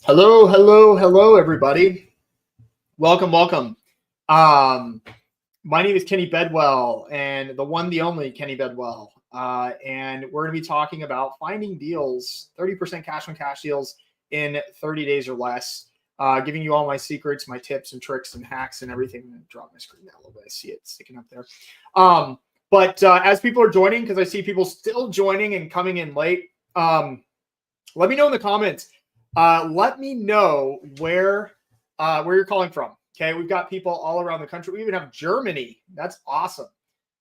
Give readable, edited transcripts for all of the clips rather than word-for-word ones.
Hello, hello, hello, everybody. Welcome, welcome. Um, my name is Kenny Bedwell, and the one, the only Kenny Bedwell. And we're going to be talking about finding deals, 30% cash on cash deals in 30 days or less. Giving you all my secrets, my tips and tricks and hacks and everything. I'm going to drop my screen down a little bit. I see it sticking up there. But as people are joining, because I see people still joining and coming in late, let me know in the comments. Let me know where you're calling from. Okay, we've got people all around the country. We even have Germany. That's awesome.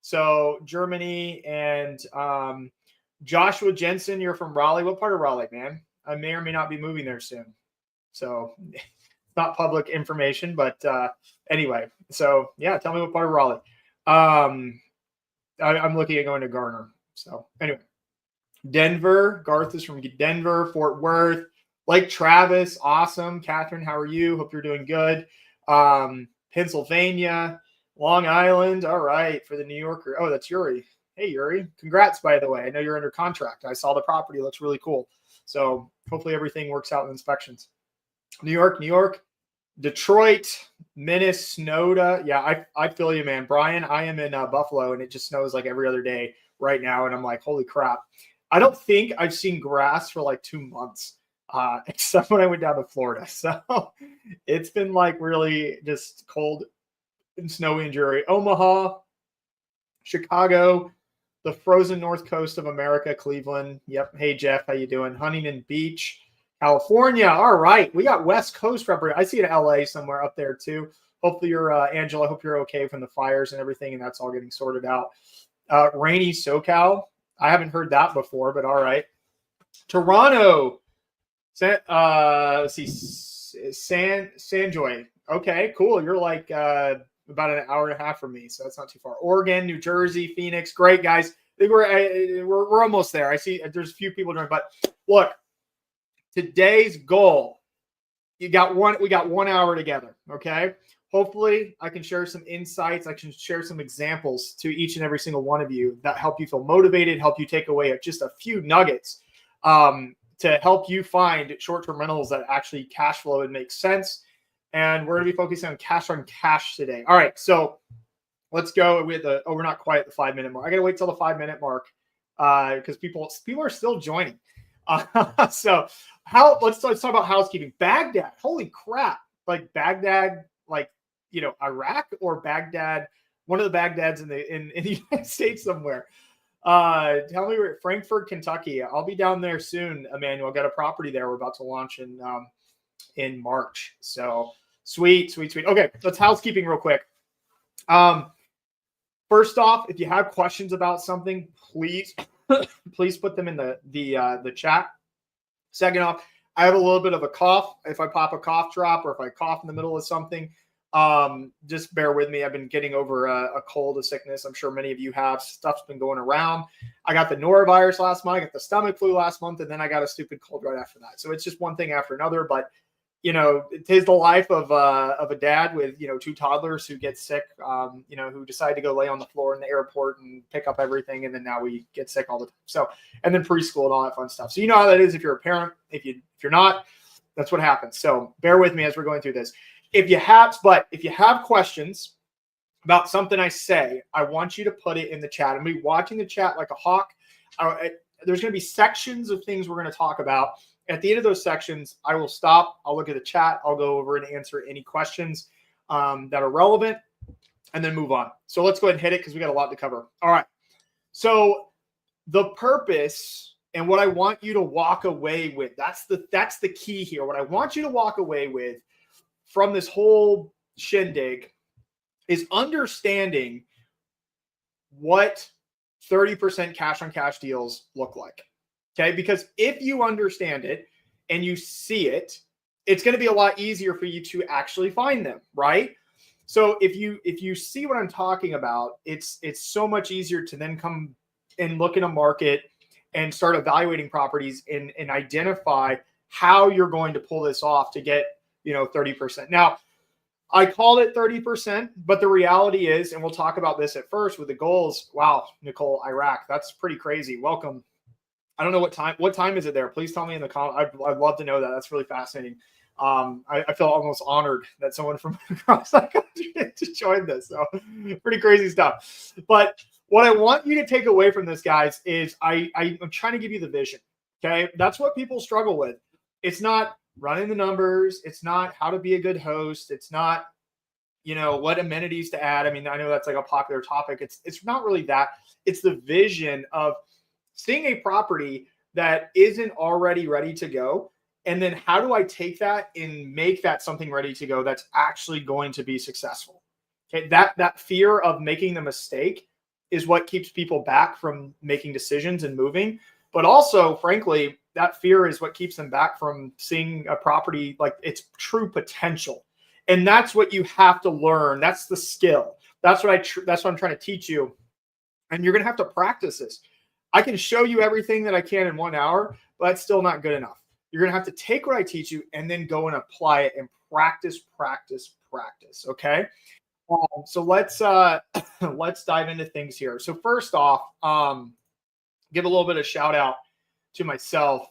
So Germany and Joshua Jensen, you're from Raleigh. What part of Raleigh, man? I may or may not be moving there soon. So it's not public information, but anyway. So yeah, tell me what part of Raleigh. I'm looking at going to Garner. So anyway, Denver. Garth is from Denver. Fort Worth. Lake Travis, awesome. Catherine, how are you? Hope you're doing good. Pennsylvania, Long Island, all right, for the New Yorker. Oh, that's Yuri. Hey, Yuri. Congrats, by the way. I know you're under contract. I saw the property. It looks really cool. So hopefully everything works out in inspections. New York, Detroit, Minnesota. Yeah, I feel you, man. Brian, I am in Buffalo, and it just snows like every other day right now. And I'm like, holy crap. I don't think I've seen grass for like 2 months. Except when I went down to Florida. So it's been like really just cold and snowy and dreary. Omaha, Chicago, the frozen north coast of America, Cleveland. Yep. Hey, Jeff, how you doing? Huntington Beach, California. All right. We got West Coast representative. I see it in LA somewhere up there too. Hopefully you're, Angela, I hope you're okay from the fires and everything, and that's all getting sorted out. Rainy SoCal. I haven't heard that before, but all right. Toronto. Let's see, Sanjoy. Okay, cool. You're like about an hour and a half from me, so that's not too far. Oregon, New Jersey, Phoenix. Great, guys. I think we're almost there. I see there's a few people doing, but look, today's goal. We got 1 hour together. Okay. Hopefully, I can share some insights. I can share some examples to each and every single one of you that help you feel motivated, help you take away just a few nuggets. To help you find short-term rentals that actually cash flow and make sense. And we're going to be focusing on cash today. All right, so let's go with we're not quite at the 5-minute mark. I got to wait till the 5-minute mark because people are still joining. So let's talk about housekeeping. Baghdad, holy crap! Like Baghdad, like Iraq or Baghdad, one of the Bagdads in the United States somewhere. Tell me where Frankfort, Kentucky. I'll be down there soon, Emmanuel. Got a property there. We're about to launch in March. So sweet. Okay, let's housekeeping real quick. First off, if you have questions about something, please put them in the chat. Second off, I have a little bit of a cough. If I pop a cough drop or if I cough in the middle of something, just bear with me. I've been getting over a cold, a sickness. I'm sure many of you have. Stuff's been going around. I got the norovirus last month. I got the stomach flu last month, and then I got a stupid cold right after that. So it's just one thing after another. But it is the life of a dad with 2 toddlers who get sick. Who decide to go lay on the floor in the airport and pick up everything, and then now we get sick all the time. So and then preschool and all that fun stuff. So you know how that is if you're a parent. If you're not, that's what happens. So bear with me as we're going through this. If you have questions about something I say, I want you to put it in the chat. I'm going to be watching the chat like a hawk. There's going to be sections of things we're going to talk about. At the end of those sections, I will stop. I'll look at the chat. I'll go over and answer any questions that are relevant and then move on. So let's go ahead and hit it because we got a lot to cover. All right. So the purpose and what I want you to walk away with, that's the key here. What I want you to walk away with from this whole shindig is understanding what 30% cash on cash deals look like. Okay. Because if you understand it and you see it, it's going to be a lot easier for you to actually find them. Right. So if you see what I'm talking about, it's so much easier to then come and look in a market and start evaluating properties and identify how you're going to pull this off to get 30%. Now, I called it 30%, but the reality is, and we'll talk about this at first with the goals. Wow, Nicole, Iraq, that's pretty crazy. Welcome I don't know what time is it there? Please tell me in the comment. I'd love to know that. That's really fascinating. I feel almost honored that someone from across the country to join this. So pretty crazy stuff. But what I want you to take away from this, guys, is I'm trying to give you the vision. Okay. That's what people struggle with. It's not running the numbers. It's not how to be a good host. It's not, what amenities to add. I mean, I know that's like a popular topic. It's not really that. It's the vision of seeing a property that isn't already ready to go. And then how do I take that and make that something ready to go that's actually going to be successful? Okay. That fear of making the mistake is what keeps people back from making decisions and moving. But also, frankly, that fear is what keeps them back from seeing a property like its true potential. And that's what you have to learn. That's the skill. That's what I'm trying to teach you. And you're going to have to practice this. I can show you everything that I can in 1 hour, but that's still not good enough. You're going to have to take what I teach you and then go and apply it and practice. Okay. So let's dive into things here. So first off, give a little bit of shout out to myself.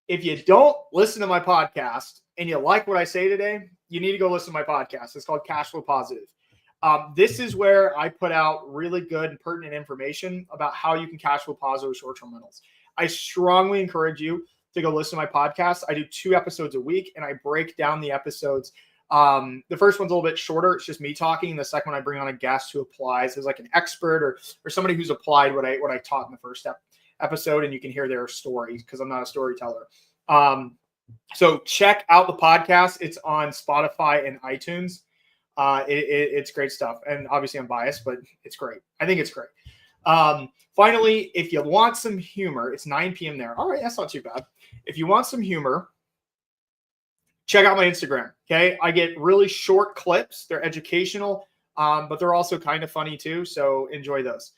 If you don't listen to my podcast and you like what I say today, you need to go listen to my podcast. It's called Cash Flow Positive. This is where I put out really good and pertinent information about how you can cash flow positive short-term rentals. I strongly encourage you to go listen to my podcast. I do 2 episodes a week and I break down the episodes. The first one's a little bit shorter. It's just me talking. The second one, I bring on a guest who applies as like an expert or somebody who's applied what I taught in the first episode, and you can hear their stories because I'm not a storyteller. So check out the podcast. It's on Spotify and iTunes. It's great stuff. And obviously I'm biased, but it's great. I think it's great. Finally, if you want some humor, it's 9 p.m. there. All right. That's not too bad. If you want some humor, check out my Instagram. Okay. I get really short clips. They're educational, but they're also kind of funny too. So enjoy those.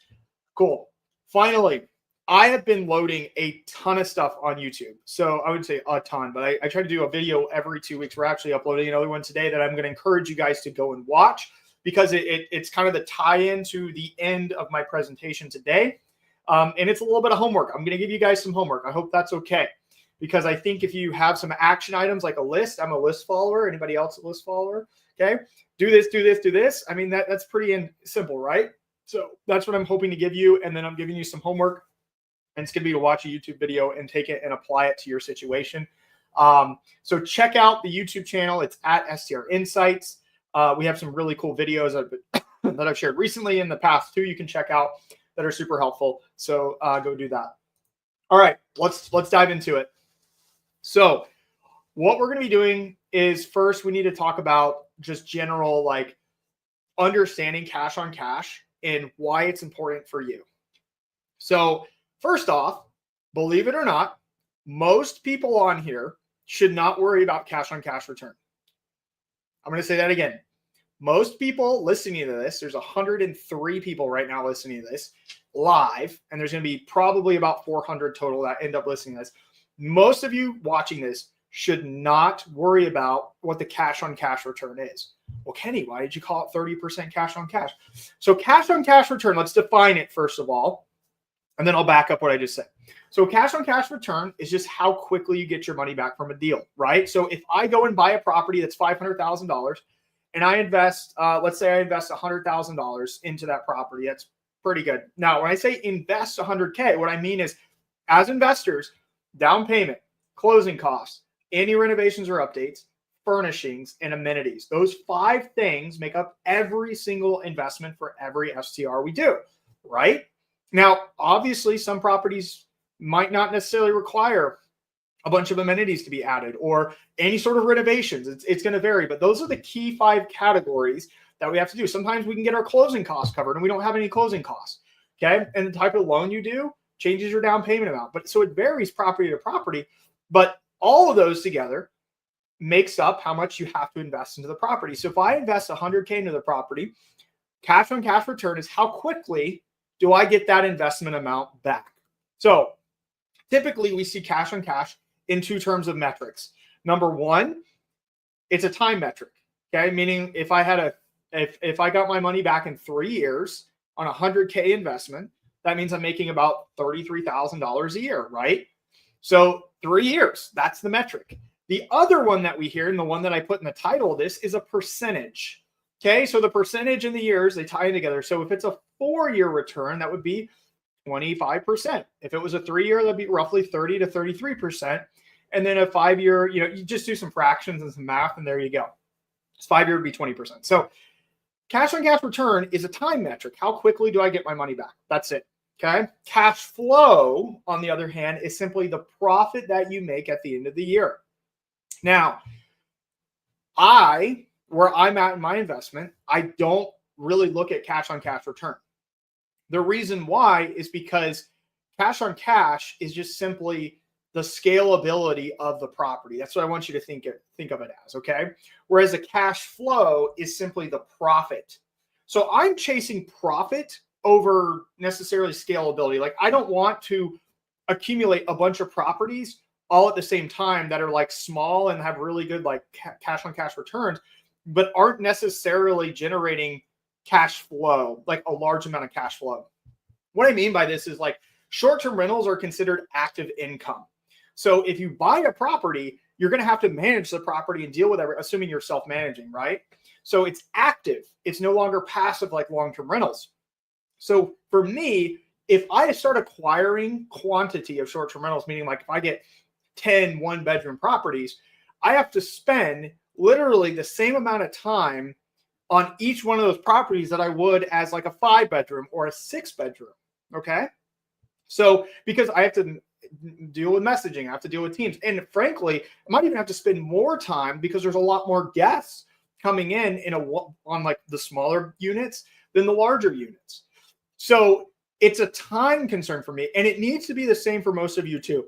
Cool. Finally, I have been loading a ton of stuff on YouTube. So I wouldn't say a ton, but I try to do a video every 2 weeks. We're actually uploading another one today that I'm going to encourage you guys to go and watch because it's kind of the tie-in to the end of my presentation today. And it's a little bit of homework. I'm going to give you guys some homework. I hope that's okay. Because I think if you have some action items like a list, I'm a list follower. Anybody else a list follower? Okay. Do this, do this, do this. I mean, that's pretty simple, right? So that's what I'm hoping to give you. And then I'm giving you some homework. And it's going to be to watch a YouTube video and take it and apply it to your situation. So check out the YouTube channel. It's at STR Insights. We have some really cool videos that I've shared recently in the past too. You can check out that are super helpful. So go do that. All right, let's dive into it. So what we're going to be doing is first we need to talk about just general like understanding cash on cash and why it's important for you. So first off, believe it or not, most people on here should not worry about cash on cash return. I'm going to say that again. Most people listening to this, there's 103 people right now listening to this live, and there's going to be probably about 400 total that end up listening to this. Most of you watching this should not worry about what the cash on cash return is. Well, Kenny, why did you call it 30% cash on cash? So cash on cash return, let's define it first of all, and then I'll back up what I just said. So cash on cash return is just how quickly you get your money back from a deal, right? So if I go and buy a property that's $500,000 and I invest, let's say I invest $100,000 into that property, that's pretty good. Now, when I say invest 100K, what I mean is as investors, down payment, closing costs, any renovations or updates, furnishings, and amenities. Those 5 things make up every single investment for every STR we do, right? Now, obviously, some properties might not necessarily require a bunch of amenities to be added or any sort of renovations. It's going to vary, but those are the key 5 categories that we have to do. Sometimes we can get our closing costs covered and we don't have any closing costs, okay? And the type of loan you do changes your down payment amount. But so it varies property to property, but all of those together makes up how much you have to invest into the property. So if I invest 100K into the property, cash on cash return is how quickly do I get that investment amount back? So typically we see cash on cash in 2 terms of metrics. Number 1, it's a time metric. Okay. Meaning if I got my money back in 3 years on a 100K investment, that means I'm making about $33,000 a year, right? So 3 years, that's the metric. The other one that we hear, and the one that I put in the title of this, is a percentage. Okay, so the percentage in the years, they tie in together. So if it's a 4-year return, that would be 25%. If it was a 3-year, that'd be roughly 30 to 33%. And then a 5-year, you just do some fractions and some math, and there you go. 5-year would be 20%. So cash on cash return is a time metric. How quickly do I get my money back? That's it. Okay. Cash flow, on the other hand, is simply the profit that you make at the end of the year. Now, where I'm at in my investment, I don't really look at cash on cash return. The reason why is because cash on cash is just simply the scalability of the property. That's what I want you to think of it as, okay? Whereas a cash flow is simply the profit. So I'm chasing profit over necessarily scalability. Like, I don't want to accumulate a bunch of properties all at the same time that are like small and have really good like cash on cash returns, but aren't necessarily generating cash flow, like a large amount of cash flow. What I mean by this is like short-term rentals are considered active income. So if you buy a property, you're going to have to manage the property and deal with it, assuming you're self-managing, right? So it's active. It's no longer passive like long-term rentals. So for me, if I start acquiring quantity of short-term rentals, meaning like if I get 10 one-bedroom properties, I have to spend literally the same amount of time on each one of those properties that I would as like a 5-bedroom or a 6-bedroom. Okay. So because I have to deal with messaging, I have to deal with teams. And frankly, I might even have to spend more time because there's a lot more guests coming in on like the smaller units than the larger units. So it's a time concern for me, and it needs to be the same for most of you too,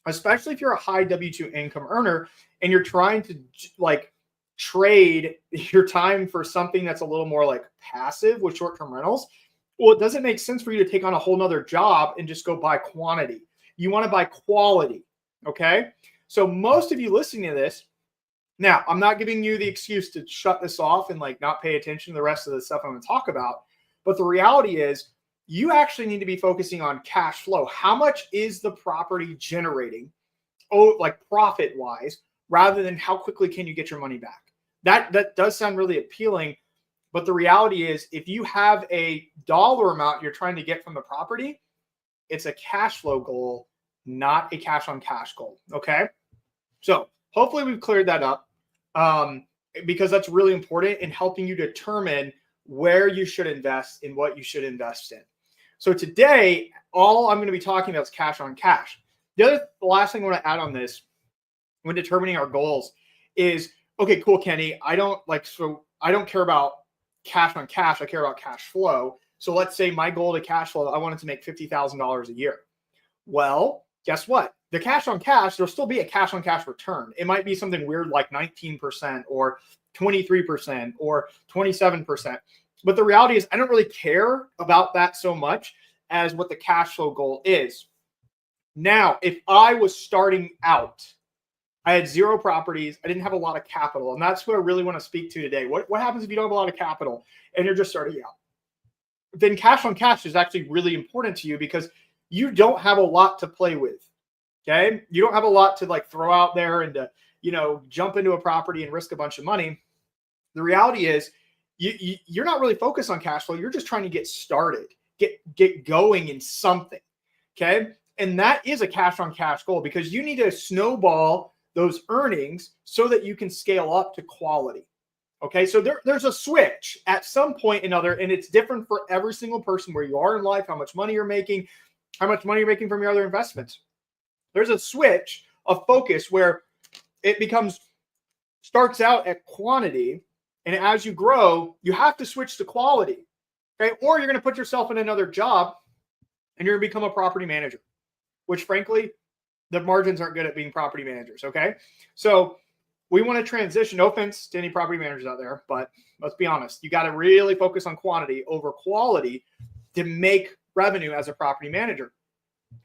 especially if you're a high W-2 income earner and you're trying to like trade your time for something that's a little more like passive with short-term rentals. Well, it doesn't make sense for you to take on a whole nother job and just go buy quantity. You want to buy quality. Okay. So most of you listening to this, now I'm not giving you the excuse to shut this off and like not pay attention to the rest of the stuff I'm going to talk about. But the reality is you actually need to be focusing on cash flow. How much is the property generating? Oh, like profit wise, rather than how quickly can you get your money back? That does sound really appealing. But the reality is, if you have a dollar amount you're trying to get from the property, it's a cash flow goal, not a cash on cash goal. Okay. So hopefully we've cleared that up, because that's really important in helping you determine where you should invest and what you should invest in. So today, all I'm going to be talking about is cash on cash. The last thing I want to add on this when determining our goals is, okay, cool, Kenny. I don't care about cash on cash. I care about cash flow. So let's say my goal to cash flow, I wanted to make $50,000 a year. Well, guess what? The cash on cash, there'll still be a cash on cash return. It might be something weird like 19% or 23% or 27%. But the reality is I don't really care about that so much as what the cash flow goal is. Now, if I was starting out, I had 0 properties, I didn't have a lot of capital, and that's what I really want to speak to today. What happens if you don't have a lot of capital and you're just starting out? Then cash on cash is actually really important to you because you don't have a lot to play with. Okay. You don't have a lot to like throw out there and to, jump into a property and risk a bunch of money. The reality is you're not really focused on cash flow. You're just trying to get started, get going in something. Okay. And that is a cash on cash goal because you need to snowball those earnings so that you can scale up to quality. Okay, so there's a switch at some point or another, and it's different for every single person where you are in life, how much money you're making, how much money you're making from your other investments. There's a switch of focus where it starts out at quantity, and as you grow, you have to switch to quality. Okay, or you're going to put yourself in another job, and you're going to become a property manager, which frankly, the margins aren't good at being property managers. Okay, so we want to transition. No offense to any property managers out there, but let's be honest. You got to really focus on quantity over quality to make revenue as a property manager.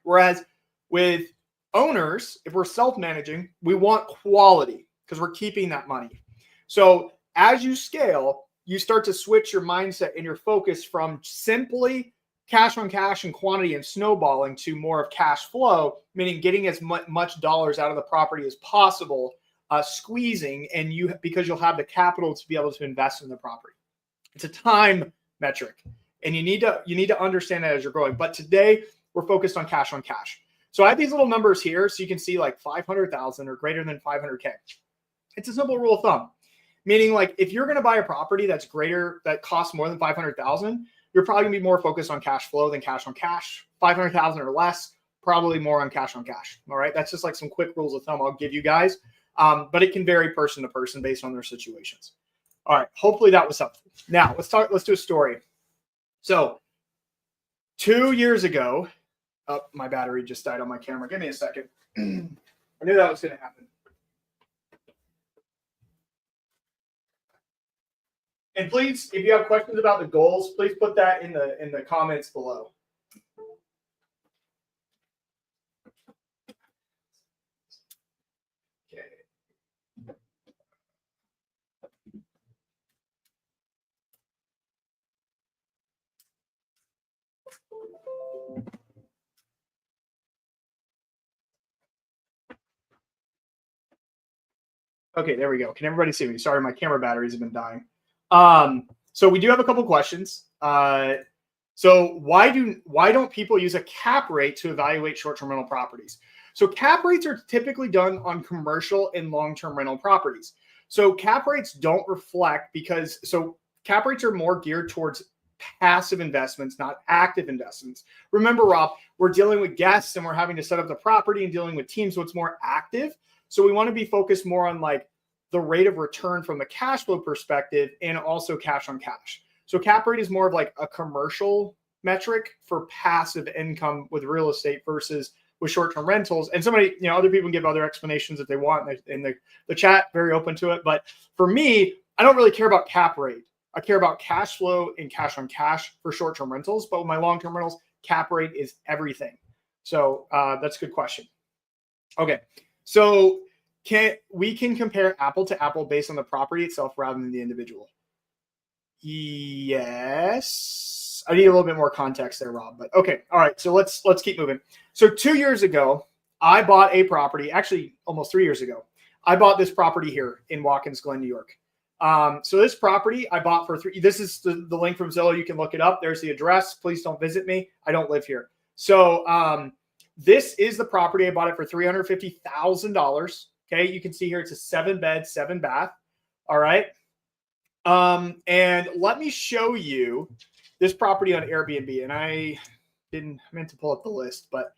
Whereas with owners, if we're self-managing, we want quality because we're keeping that money. So as you scale, you start to switch your mindset and your focus from simply cash on cash and quantity and snowballing to more of cash flow, meaning getting as much dollars out of the property as possible, squeezing, and because you'll have the capital to be able to invest in the property. It's a time metric, and you need to understand that as you're growing. But today we're focused on cash on cash. So I have these little numbers here, so you can see like 500,000 or greater than 500K. It's a simple rule of thumb, meaning like if you're going to buy a property that costs more than 500,000, you're probably gonna be more focused on cash flow than cash on cash. 500,000 or less, probably more on cash on cash. All right, that's just like some quick rules of thumb I'll give you guys, but it can vary person to person based on their situations. All right, hopefully that was helpful. Now let's do a story. So 2 years ago, my battery just died on my camera. Give me a second. I knew that was going to happen. And please, if you have questions about the goals, please put that in the comments below. Okay. Okay, there we go. Can everybody see me? Sorry, my camera batteries have been dying. So we do have a couple questions. So why don't people use a cap rate to evaluate short-term rental properties? So cap rates are typically done on commercial and long-term rental properties. So cap rates don't reflect cap rates are more geared towards passive investments, not active investments. Remember, Rob, we're dealing with guests and we're having to set up the property and dealing with teams, so it's more active. So we want to be focused more on like the rate of return from the cash flow perspective and also cash on cash. So cap rate is more of like a commercial metric for passive income with real estate versus with short-term rentals. And somebody, other people can give other explanations if they want in the chat, very open to it. But for me, I don't really care about cap rate. I care about cash flow and cash on cash for short-term rentals. But with my long-term rentals, cap rate is everything. So that's a good question. Okay. So we can compare apple to apple based on the property itself rather than the individual? Yes. I need a little bit more context there, Rob, but okay. All right. So let's keep moving. So 2 years ago, I bought a property, actually almost 3 years ago. I bought this property here in Watkins Glen, New York. So this property I bought for this is the link from Zillow. You can look it up. There's the address. Please don't visit me. I don't live here. So this is the property. I bought it for $350,000. Okay. You can see here, it's a 7-bed, 7-bath. All right. And let me show you this property on Airbnb. And I meant to pull up the list, but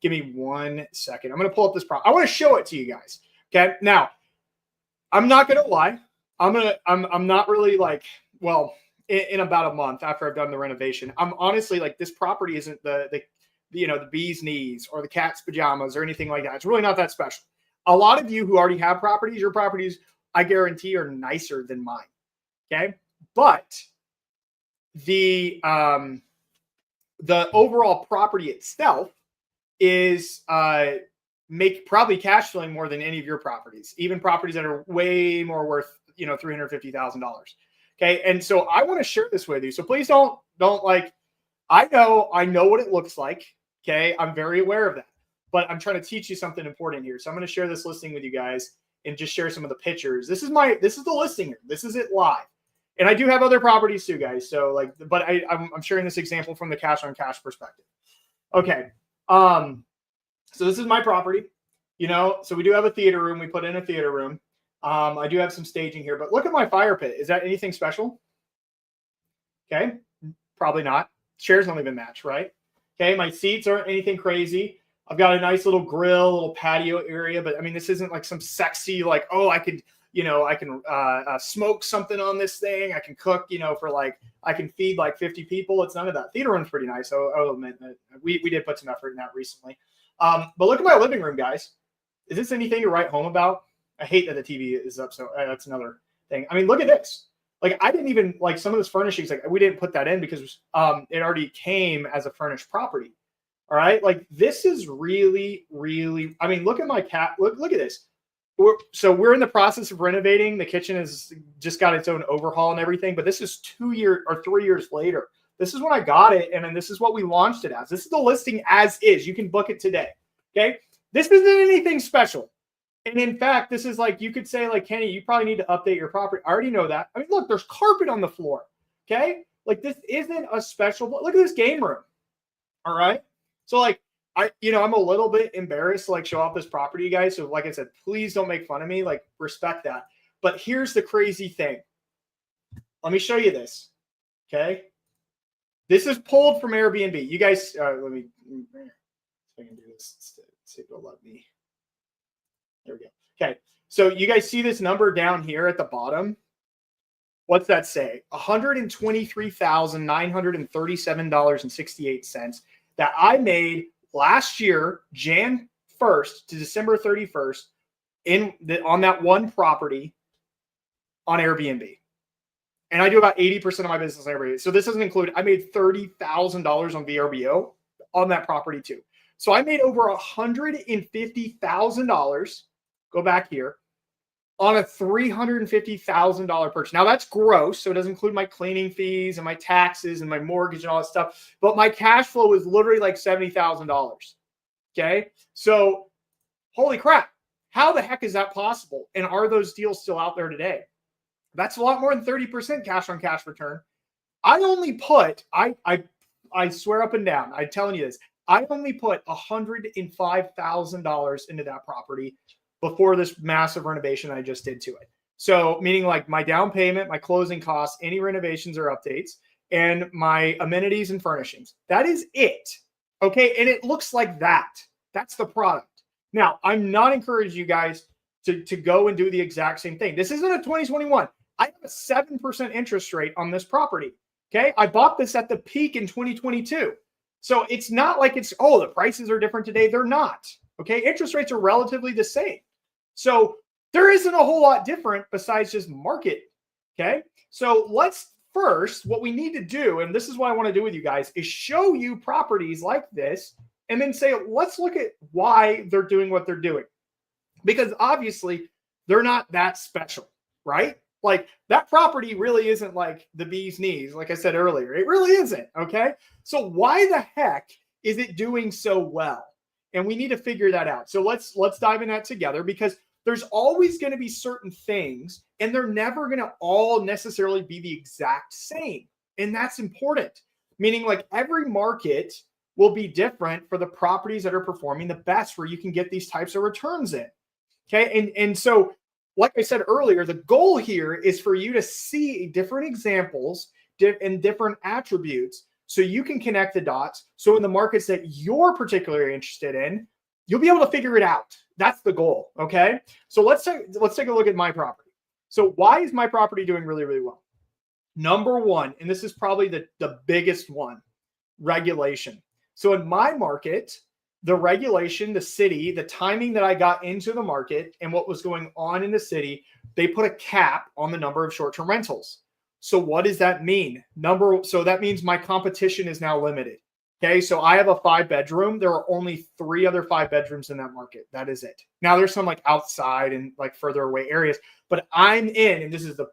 give me 1 second. I'm going to pull up this property. I want to show it to you guys. Okay. Now, I'm not going to lie. I'm not really like, well, in about a month after I've done the renovation, I'm honestly like, this property isn't the bee's knees or the cat's pajamas or anything like that. It's really not that special. A lot of you who already have properties, your properties, I guarantee, are nicer than mine. Okay. But the overall property itself is probably cash flowing more than any of your properties, even properties that are way more worth, $350,000. Okay. And so I want to share this with you. So please don't like, I know what it looks like. Okay. I'm very aware of that, but I'm trying to teach you something important here. So I'm going to share this listing with you guys and just share some of the pictures. This is the listing here. This is it live. And I do have other properties too, guys. So but I'm sharing this example from the cash on cash perspective. Okay. So this is my property, so we do have a theater room. We put in a theater room. I do have some staging here, but look at my fire pit. Is that anything special? Okay. Probably not. Chairs don't even match, right? Okay. My seats aren't anything crazy. I've got a nice little grill, little patio area, but I mean, this isn't like some sexy, like, oh, I can smoke something on this thing. I can cook, I can feed like 50 people. It's none of that. Theater room's pretty nice. So I'll admit that we did put some effort in that recently. But look at my living room, guys. Is this anything to write home about? I hate that the TV is up. So that's another thing. I mean, look at this. Like, I didn't even like some of this furnishings. Like, we didn't put that in because it already came as a furnished property. All right. Like, this is really, really, I mean, look at my cat. Look at this. We're in the process of renovating. The kitchen has just got its own overhaul and everything, but this is 2 years or 3 years later. This is when I got it, and then this is what we launched it as. This is the listing as is. You can book it today. Okay. This isn't anything special. And in fact, this is like, you could say like, Kenny, you probably need to update your property. I already know that. I mean, look, there's carpet on the floor. Okay. Like this isn't a special, look at this game room. All right. So like, I'm a little bit embarrassed to like show off this property, you guys. So like I said, please don't make fun of me, like respect that. But here's the crazy thing. Let me show you this. Okay. This is pulled from Airbnb. You guys, let me, if I can do this, see if it'll let me. There we go. Okay. So you guys see this number down here at the bottom? What's that say? $123,937.68 that I made last year, Jan 1st to December 31st on that one property on Airbnb. And I do about 80% of my business on Airbnb. So this doesn't include, I made $30,000 on VRBO on that property too. So I made over $150,000, go back here, on a $350,000 purchase. Now that's gross, so it doesn't include my cleaning fees and my taxes and my mortgage and all that stuff. But my cash flow was literally like $70,000. Okay, so holy crap, how the heck is that possible? And are those deals still out there today? That's a lot more than 30% cash on cash return. I only put, I swear up and down, I'm telling you this, I only put $105,000 into that property before this massive renovation I just did to it. So meaning like my down payment, my closing costs, any renovations or updates, and my amenities and furnishings. That is it. Okay. And it looks like that. That's the product. Now, I'm not encouraging you guys to go and do the exact same thing. This isn't a 2021. I have a 7% interest rate on this property. Okay. I bought this at the peak in 2022. So it's not like it's, oh, the prices are different today. They're not. Okay. Interest rates are relatively the same. So there isn't a whole lot different besides just market. Okay. So let's first, what we need to do, and this is what I want to do with you guys, is show you properties like this and then say, let's look at why they're doing what they're doing. Because obviously they're not that special, right? Like that property really isn't like the bee's knees, like I said earlier. It really isn't. Okay. So why the heck is it doing so well? And we need to figure that out. So let's dive in that together, because there's always going to be certain things and they're never going to all necessarily be the exact same. And that's important. Meaning like every market will be different for the properties that are performing the best, where you can get these types of returns in. Okay. And so, like I said earlier, the goal here is for you to see different examples and different attributes so you can connect the dots. So in the markets that you're particularly interested in, you'll be able to figure it out. That's the goal. Okay. So let's take a look at my property. So why is my property doing really, really well? Number one, and this is probably the biggest one, regulation. So in my market, the regulation, the city, the timing that I got into the market and what was going on in the city, they put a cap on the number of short-term rentals. So what does that mean? So that means my competition is now limited. Okay, so I have a 5-bedroom. There are only 3 other 5-bedrooms in that market. That is it. Now there's some like outside and like further away areas, but I'm in, and this is the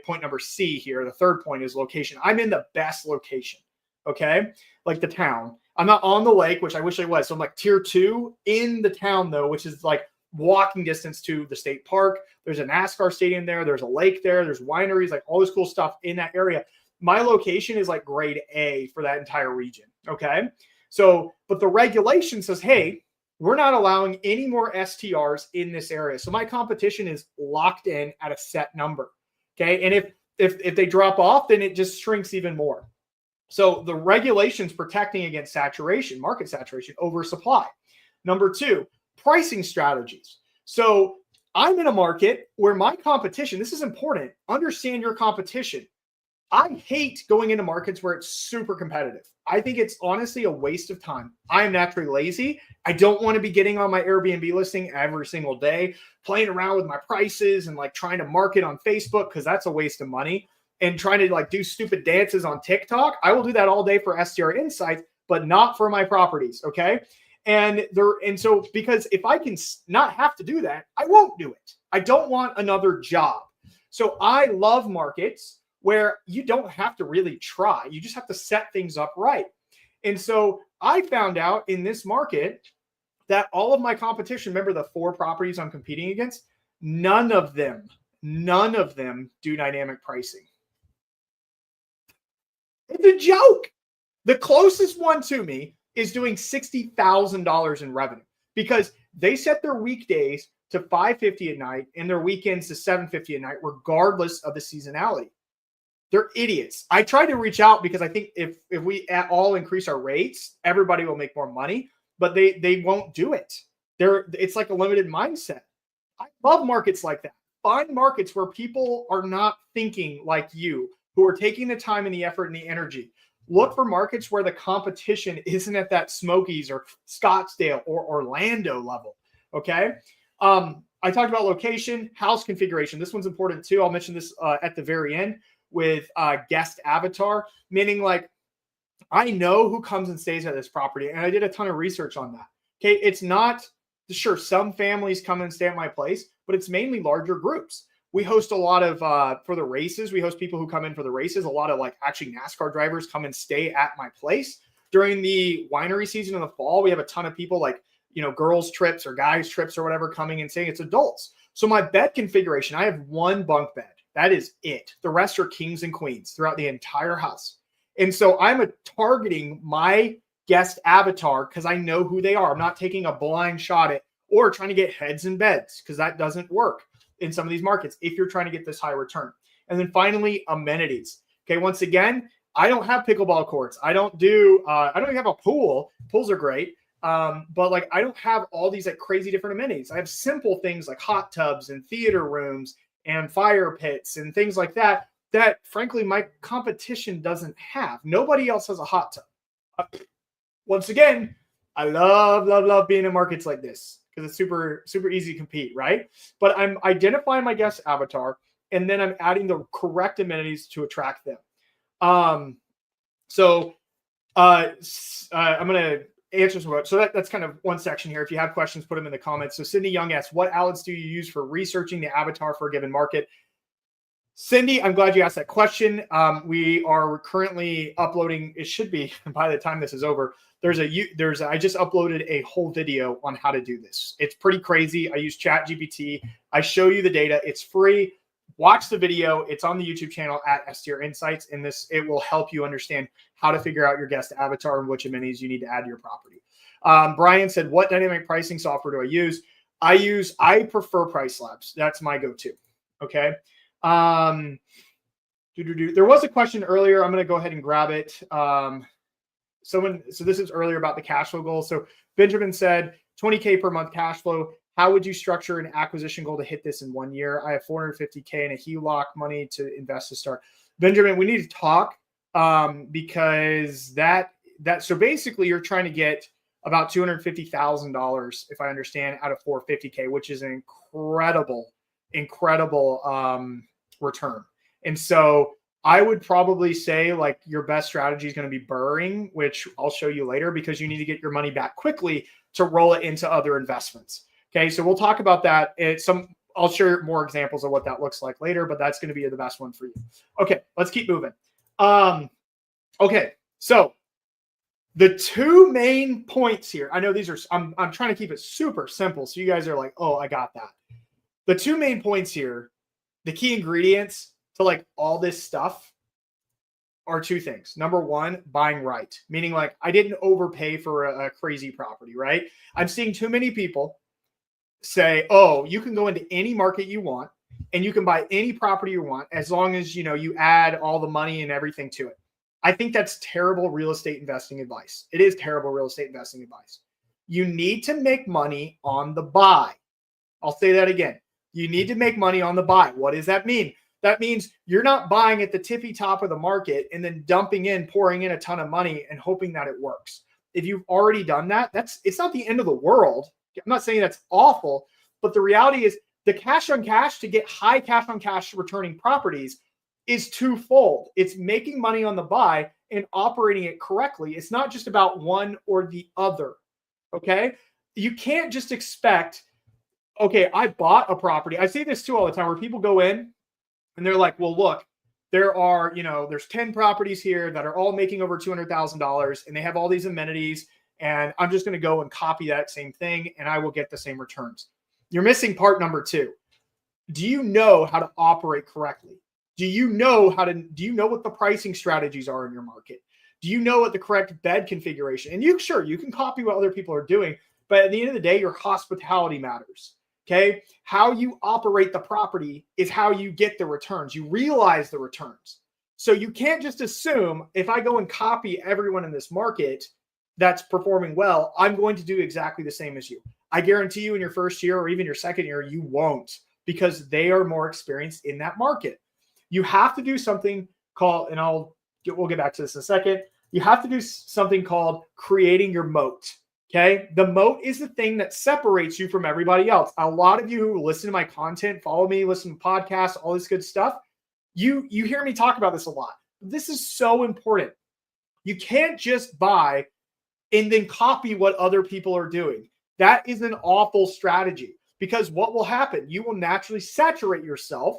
point number C here. The third point is location. I'm in the best location. Okay, like the town. I'm not on the lake, which I wish I was. So I'm like tier 2 in the town though, which is like walking distance to the state park. There's a NASCAR stadium there. There's a lake there. There's wineries, like all this cool stuff in that area. My location is like grade A for that entire region. Okay. So, but the regulation says, hey, we're not allowing any more STRs in this area. So my competition is locked in at a set number. Okay. And if they drop off, then it just shrinks even more. So the regulations protecting against saturation, market saturation, oversupply. Number 2, pricing strategies. So I'm in a market where my competition, this is important, understand your competition. I hate going into markets where it's super competitive. I think it's honestly a waste of time. I am naturally lazy. I don't want to be getting on my Airbnb listing every single day, playing around with my prices and like trying to market on Facebook, because that's a waste of money, and trying to like do stupid dances on TikTok. I will do that all day for STR Insights, but not for my properties. Okay. And so because if I can not have to do that, I won't do it. I don't want another job. So I love markets where you don't have to really try. You just have to set things up right. And so I found out in this market that all of my competition, remember the 4 properties I'm competing against, none of them do dynamic pricing. It's a joke. The closest one to me is doing $60,000 in revenue because they set their weekdays to $550 at night and their weekends to $750 at night, regardless of the seasonality. They're idiots. I tried to reach out because I think if we all increase our rates, everybody will make more money, but they won't do it. It's like a limited mindset. I love markets like that. Find markets where people are not thinking like you, who are taking the time and the effort and the energy. Look for markets where the competition isn't at that Smokies or Scottsdale or Orlando level. Okay. I talked about location, house configuration. This one's important too. I'll mention this at the very end with guest avatar, meaning like I know who comes and stays at this property, and I did a ton of research on that. Okay, it's not sure some families come and stay at my place, but it's mainly larger groups. We host a lot of for the races. We host people who come in for the races. A lot of like actually NASCAR drivers come and stay at my place during the winery season in the fall. We have a ton of people like, you know, girls trips or guys trips or whatever coming and staying. It's adults. So my bed configuration, I have 1 bunk bed. That is it. The rest are kings and queens throughout the entire house. And so I'm targeting my guest avatar because I know who they are. I'm not taking a blind shot at or trying to get heads in beds because that doesn't work in some of these markets if you're trying to get this high return. And then finally, amenities. Okay, once again, I don't have pickleball courts. I don't even have a pool. Pools are great. But like I don't have all these like crazy different amenities. I have simple things like hot tubs and theater rooms and fire pits and things like that frankly my competition doesn't have. Nobody else has a hot tub. Once again, I love being in markets like this because it's super easy to compete, right? But I'm identifying my guest avatar and then I'm adding the correct amenities to attract them. I'm gonna answer some. So that's kind of one section here. If you have questions, put them in the comments. So Cindy Young asks, what outlets do you use for researching the avatar for a given market? Cindy, I'm glad you asked that question. We are currently uploading. It should be by the time this is over. I just uploaded a whole video on how to do this. It's pretty crazy. I use ChatGPT. I show you the data. It's free. Watch the video. It's on the YouTube channel at STR Insights. And it will help you understand how to figure out your guest avatar and which amenities you need to add to your property. Brian said, what dynamic pricing software do I use? I prefer Price Labs. That's my go-to. Okay. There was a question earlier. I'm going to go ahead and grab it. So this is earlier about the cash flow goal. So Benjamin said $20K per month cash flow. How would you structure an acquisition goal to hit this in 1 year? I have $450K in a HELOC money to invest to start. Benjamin, we need to talk because so basically you're trying to get about $250,000, if I understand, out of $450K, which is an incredible return. And so I would probably say like your best strategy is going to be burring, which I'll show you later because you need to get your money back quickly to roll it into other investments. Okay, so we'll talk about that. I'll share more examples of what that looks like later, but that's going to be the best one for you. Okay, let's keep moving. Okay, so the 2 main points here. I know these are. I'm trying to keep it super simple, so you guys are like, oh, I got that. The 2 main points here, the key ingredients to like all this stuff are 2 things. Number 1, buying right, meaning like I didn't overpay for a crazy property, right? I'm seeing too many people say, oh, you can go into any market you want and you can buy any property you want as long as you add all the money and everything to it. I think that's terrible real estate investing advice. It is terrible real estate investing advice. You need to make money on the buy. I'll say that again. You need to make money on the buy. What does that mean? That means you're not buying at the tippy top of the market and then pouring in a ton of money and hoping that it works. If you've already done that, it's not the end of the world. I'm not saying that's awful, but the reality is the cash on cash to get high cash on cash returning properties is twofold. It's making money on the buy and operating it correctly. It's not just about one or the other. Okay. You can't just expect, okay, I bought a property. I see this too all the time where people go in and they're like, well, look, there's 10 properties here that are all making over $200,000 and they have all these amenities. And I'm just going to go and copy that same thing and I will get the same returns. You're missing part number 2. Do you know how to operate correctly? Do you know what the pricing strategies are in your market? Do you know what the correct bed configuration? And you can copy what other people are doing, but at the end of the day, your hospitality matters. Okay. How you operate the property is how you get the returns. You realize the returns. So you can't just assume if I go and copy everyone in this market that's performing well, I'm going to do exactly the same as you. I guarantee you in your first year or even your second year, you won't, because they are more experienced in that market. You have to do something called, and we'll get back to this in a second. You have to do something called creating your moat. Okay. The moat is the thing that separates you from everybody else. A lot of you who listen to my content, follow me, listen to podcasts, all this good stuff, you hear me talk about this a lot. This is so important. You can't just buy and then copy what other people are doing. That is an awful strategy, because what will happen? You will naturally saturate yourself,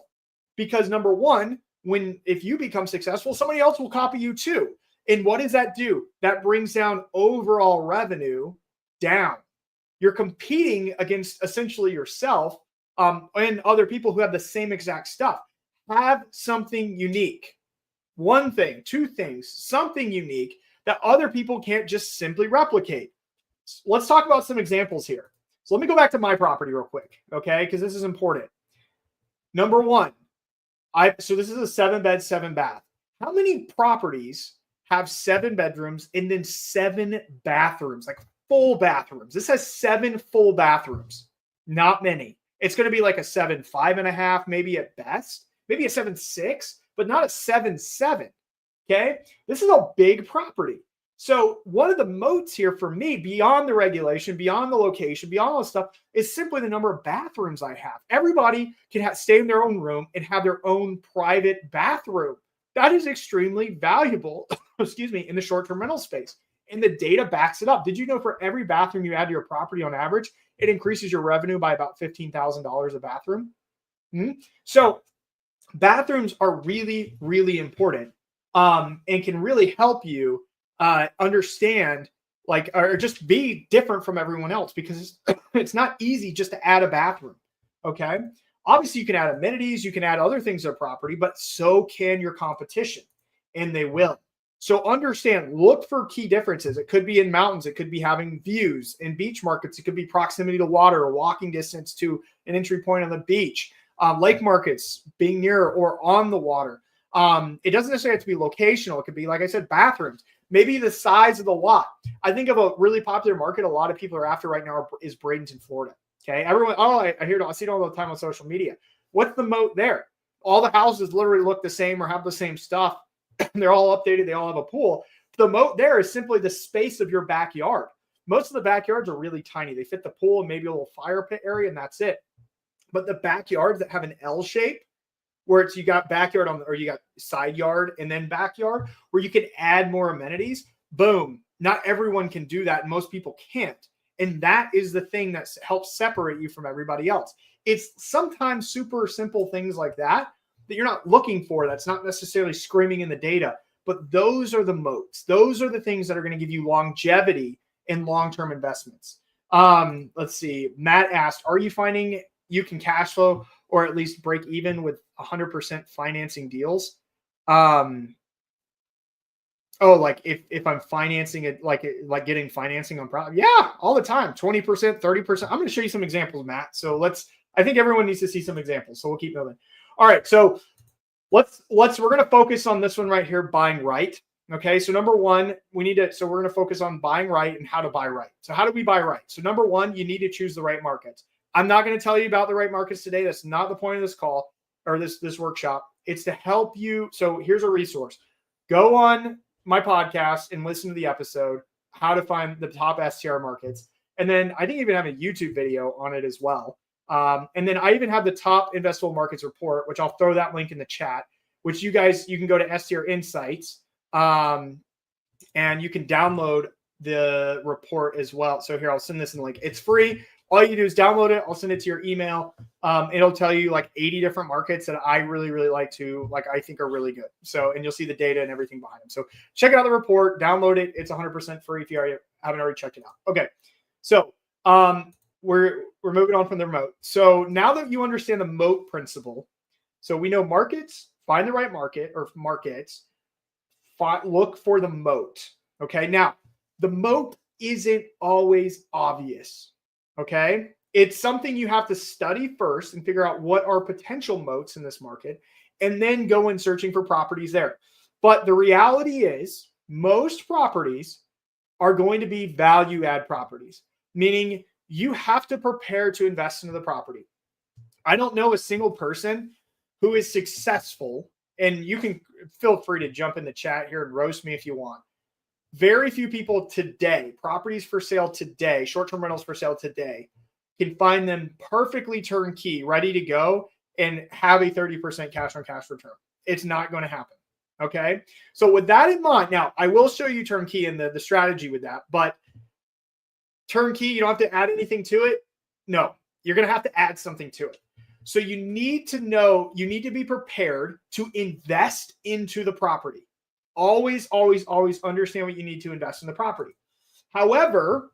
because number one, if you become successful, somebody else will copy you too. And what does that do? That brings down overall revenue down. You're competing against essentially yourself and other people who have the same exact stuff. Have something unique. One thing, two things, something unique that other people can't just simply replicate. Let's talk about some examples here. So let me go back to my property real quick, okay? Because this is important. Number one, so this is a 7-bed, 7-bath. How many properties have 7 bedrooms and then 7 bathrooms, like full bathrooms? This has 7 full bathrooms. Not many. It's going to be like a 7.5.5, maybe at best, maybe a 7.6, but not a 7.7. Okay. This is a big property. So one of the moats here for me, beyond the regulation, beyond the location, beyond all this stuff, is simply the number of bathrooms I have. Everybody can stay in their own room and have their own private bathroom. That is extremely valuable, in the short-term rental space. And the data backs it up. Did you know for every bathroom you add to your property on average, it increases your revenue by about $15,000 a bathroom? So bathrooms are really, really important and can really help you understand, or just be different from everyone else, because it's not easy just to add a bathroom. Okay. Obviously you can add amenities, you can add other things to a property, but so can your competition, and they will. So understand, look for key differences. It could be in mountains. It could be having views. In beach markets, it could be proximity to water or walking distance to an entry point on the beach. Lake markets, being near or on the water. It doesn't necessarily have to be locational. It could be, like I said, bathrooms. Maybe the size of the lot. I think of a really popular market a lot of people are after right now is Bradenton, Florida. Okay. Everyone, I see it all the time on social media. What's the moat there? All the houses literally look the same or have the same stuff. They're all updated. They all have a pool. The moat there is simply the space of your backyard. Most of the backyards are really tiny. They fit the pool and maybe a little fire pit area, and that's it. But the backyards that have an L shape, where you got backyard or you got side yard and then backyard, where you can add more amenities, boom. Not everyone can do that, and most people can't. And that is the thing that helps separate you from everybody else. It's sometimes super simple things like that you're not looking for. That's not necessarily screaming in the data, but those are the moats. Those are the things that are going to give you longevity in long-term investments. Let's see. Matt asked, are you finding you can cash flow or at least break even with 100% financing deals? Like if I'm financing it, like getting financing on property. Yeah, all the time. 20%, 30%. I'm going to show you some examples, Matt. So I think everyone needs to see some examples. So we'll keep moving. All right. So we're going to focus on this one right here, buying right. Okay. So number one, we're going to focus on buying right and how to buy right. So how do we buy right? So number one, you need to choose the right markets. I'm not going to tell you about the right markets today. That's not the point of this call or this workshop. It's to help you. So here's a resource. Go on my podcast and listen to the episode, how to find the top STR markets. And then I think I even have a YouTube video on it as well. And then I even have the top investable markets report, which I'll throw that link in the chat, which you can go to STR Insights and you can download the report as well. So here, I'll send this in the link. It's free. All you do is download it. I'll send it to your email. It'll tell you like 80 different markets that I really, really like I think are really good. So, and you'll see the data and everything behind them. So check out the report, download it. It's 100% free if you haven't already checked it out. Okay. So, we're moving on from the remote. So now that you understand the moat principle, so we know markets, find the right market or markets, look for the moat. Okay. Now the moat isn't always obvious. Okay. It's something you have to study first and figure out what are potential moats in this market and then go in searching for properties there. But the reality is most properties are going to be value add properties, meaning you have to prepare to invest into the property. I don't know a single person who is successful, and you can feel free to jump in the chat here and roast me if you want. Very few people today, properties for sale today, short-term rentals for sale today, can find them perfectly turnkey, ready to go, and have a 30% cash on cash return. It's not going to happen. Okay. So with that in mind, now I will show you turnkey and the strategy with that, but turnkey, you don't have to add anything to it. No, you're going to have to add something to it. So you need to know, you need to be prepared to invest into the property. Always, always, always understand what you need to invest in the property. However,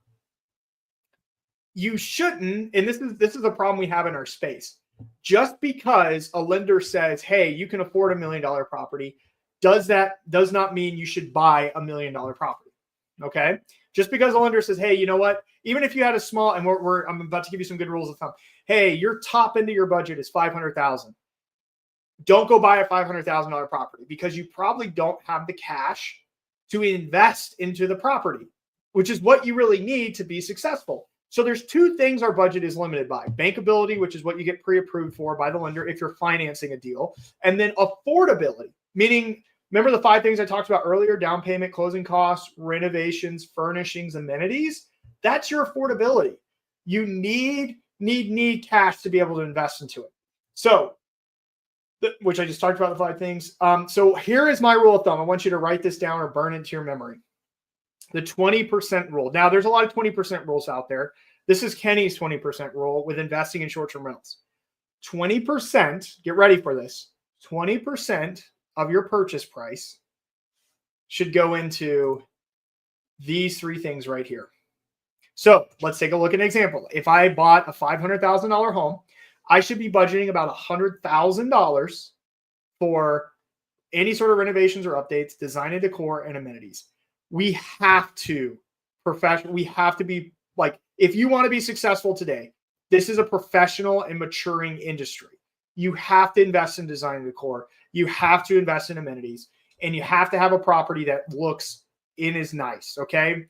you shouldn't, and this is a problem we have in our space. Just because a lender says, hey, you can afford $1 million property, does not mean you should buy $1 million property. Okay. Just because a lender says, hey, you know what? Even if you had a small, and I'm about to give you some good rules of thumb. Hey, your top end of your budget is $500,000. Don't go buy a $500,000 property because you probably don't have the cash to invest into the property, which is what you really need to be successful. So there's two things our budget is limited by: bankability, which is what you get pre-approved for by the lender if you're financing a deal, and then affordability, meaning, remember the 5 things I talked about earlier: down payment, closing costs, renovations, furnishings, amenities. That's your affordability. You need cash to be able to invest into it. So, which I just talked about the 5 things. So here is my rule of thumb. I want you to write this down or burn it into your memory. The 20% rule. Now, there's a lot of 20% rules out there. This is Kenny's 20% rule with investing in short-term rentals. 20%, get ready for this, 20% of your purchase price should go into these 3 things right here. So let's take a look at an example. If I bought a $500,000 home, I should be budgeting about $100,000 for any sort of renovations or updates, design and decor, and amenities. We have to be like, if you want to be successful today, this is a professional and maturing industry. You have to invest in design and decor. You have to invest in amenities, and you have to have a property that looks and is nice. Okay.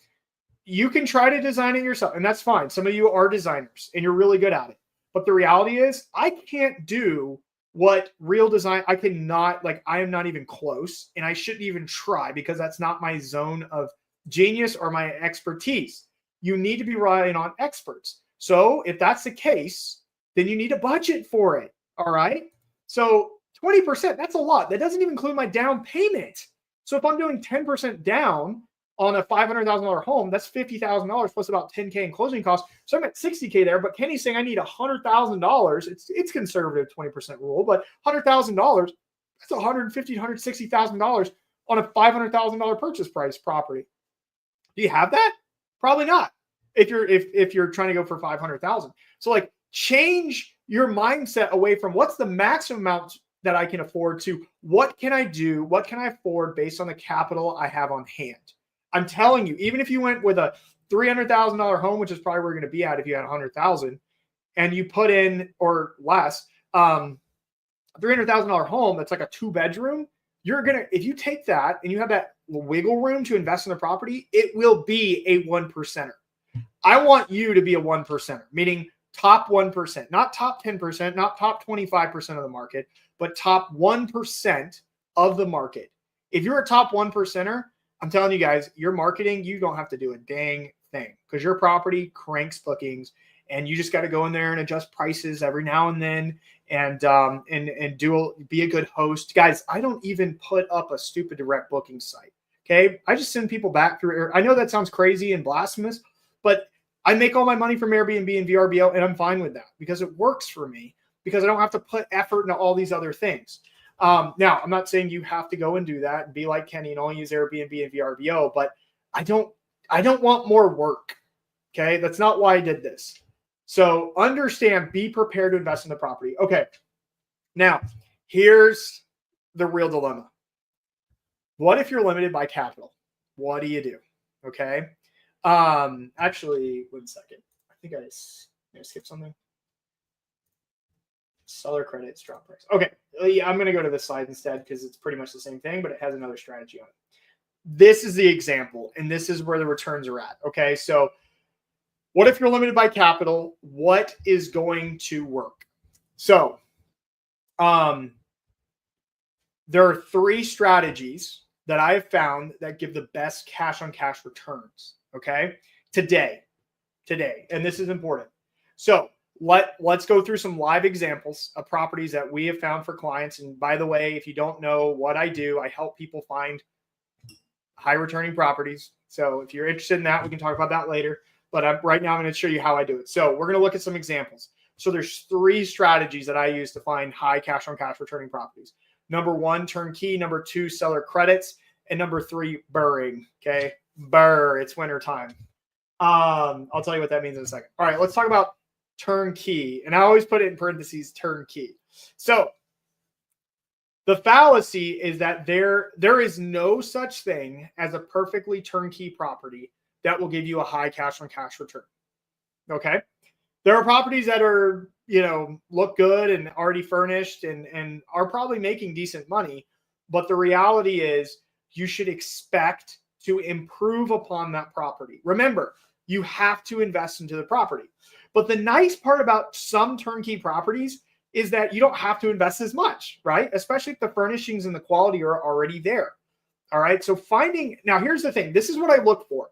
You can try to design it yourself, and that's fine. Some of you are designers and you're really good at it. But the reality is, I can't do what real design, I am not even close, and I shouldn't even try because that's not my zone of genius or my expertise. You need to be relying on experts. So if that's the case, then you need a budget for it. All right. So 20%, that's a lot. That doesn't even include my down payment. So if I'm doing 10% down on a $500,000 home, that's $50,000 plus about $10K in closing costs. So I'm at $60K there, but Kenny's saying I need $100,000. It's conservative 20% rule, but $100,000, that's $150,000 to $160,000 on a $500,000 purchase price property. Do you have that? Probably not. If you're trying to go for 500,000. So like, change your mindset away from what's the maximum amount that I can afford to what can I do? What can I afford based on the capital I have on hand? I'm telling you, even if you went with a $300,000 home, which is probably where you're going to be at if you had 100,000, and you put in, or less, $300,000 home that's like a 2-bedroom, if you take that and you have that wiggle room to invest in the property, it will be a 1%er. I want you to be a 1%er, meaning top 1%, not top 10%, not top 25% of the market, but top 1% of the market. If you're a top 1%er, I'm telling you guys, your marketing, you don't have to do a dang thing because your property cranks bookings, and you just got to go in there and adjust prices every now and then, and be a good host. Guys, I don't even put up a stupid direct booking site. Okay. I just send people back through. I know that sounds crazy and blasphemous, but I make all my money from Airbnb and VRBO, and I'm fine with that because it works for me, because I don't have to put effort into all these other things. Now, I'm not saying you have to go and do that and be like Kenny and only use Airbnb and VRBO, but I don't want more work. Okay. That's not why I did this. So understand, be prepared to invest in the property. Okay. Now, here's the real dilemma. What if you're limited by capital? What do you do? Okay. Actually, 1 second. I think I skipped something. Seller credits, drop price. Okay. Yeah, I'm going to go to this slide instead because it's pretty much the same thing, but it has another strategy on it. This is the example, and this is where the returns are at. Okay. So what if you're limited by capital? What is going to work? So, there are 3 strategies that I have found that give the best cash on cash returns. Okay. Today. And this is important. So let's go through some live examples of properties that we have found for clients. And by the way, if you don't know what I do, I help people find high returning properties. So if you're interested in that, we can talk about that later. But right now I'm going to show you how I do it. So we're going to look at some examples. So there's 3 strategies that I use to find high cash on cash returning properties. Number 1, turnkey. Number 2, seller credits. And number 3, burring. Okay. Burr. It's winter time. I'll tell you what that means in a second. All right. Let's talk about turnkey. And I always put it in parentheses, turnkey. So the fallacy is that there is no such thing as a perfectly turnkey property that will give you a high cash on cash return. Okay. There are properties that are, look good and already furnished and are probably making decent money. But the reality is you should expect to improve upon that property. Remember, you have to invest into the property. But the nice part about some turnkey properties is that you don't have to invest as much, right? Especially if the furnishings and the quality are already there. All right. So now here's the thing. This is what I look for.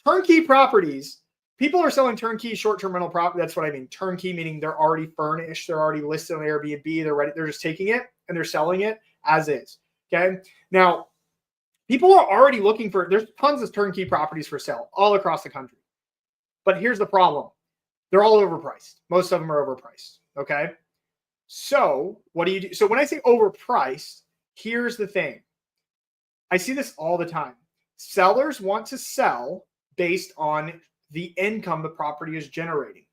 Turnkey properties. People are selling turnkey short-term rental property. That's what I mean. Turnkey meaning they're already furnished. They're already listed on Airbnb. They're ready. They're just taking it and they're selling it as is. Okay. Now, people are already looking for, there's tons of turnkey properties for sale all across the country. But here's the problem. They're all overpriced. Most of them are overpriced. Okay. So what do you do? So when I say overpriced, here's the thing. I see this all the time. Sellers want to sell based on the income the property is generating.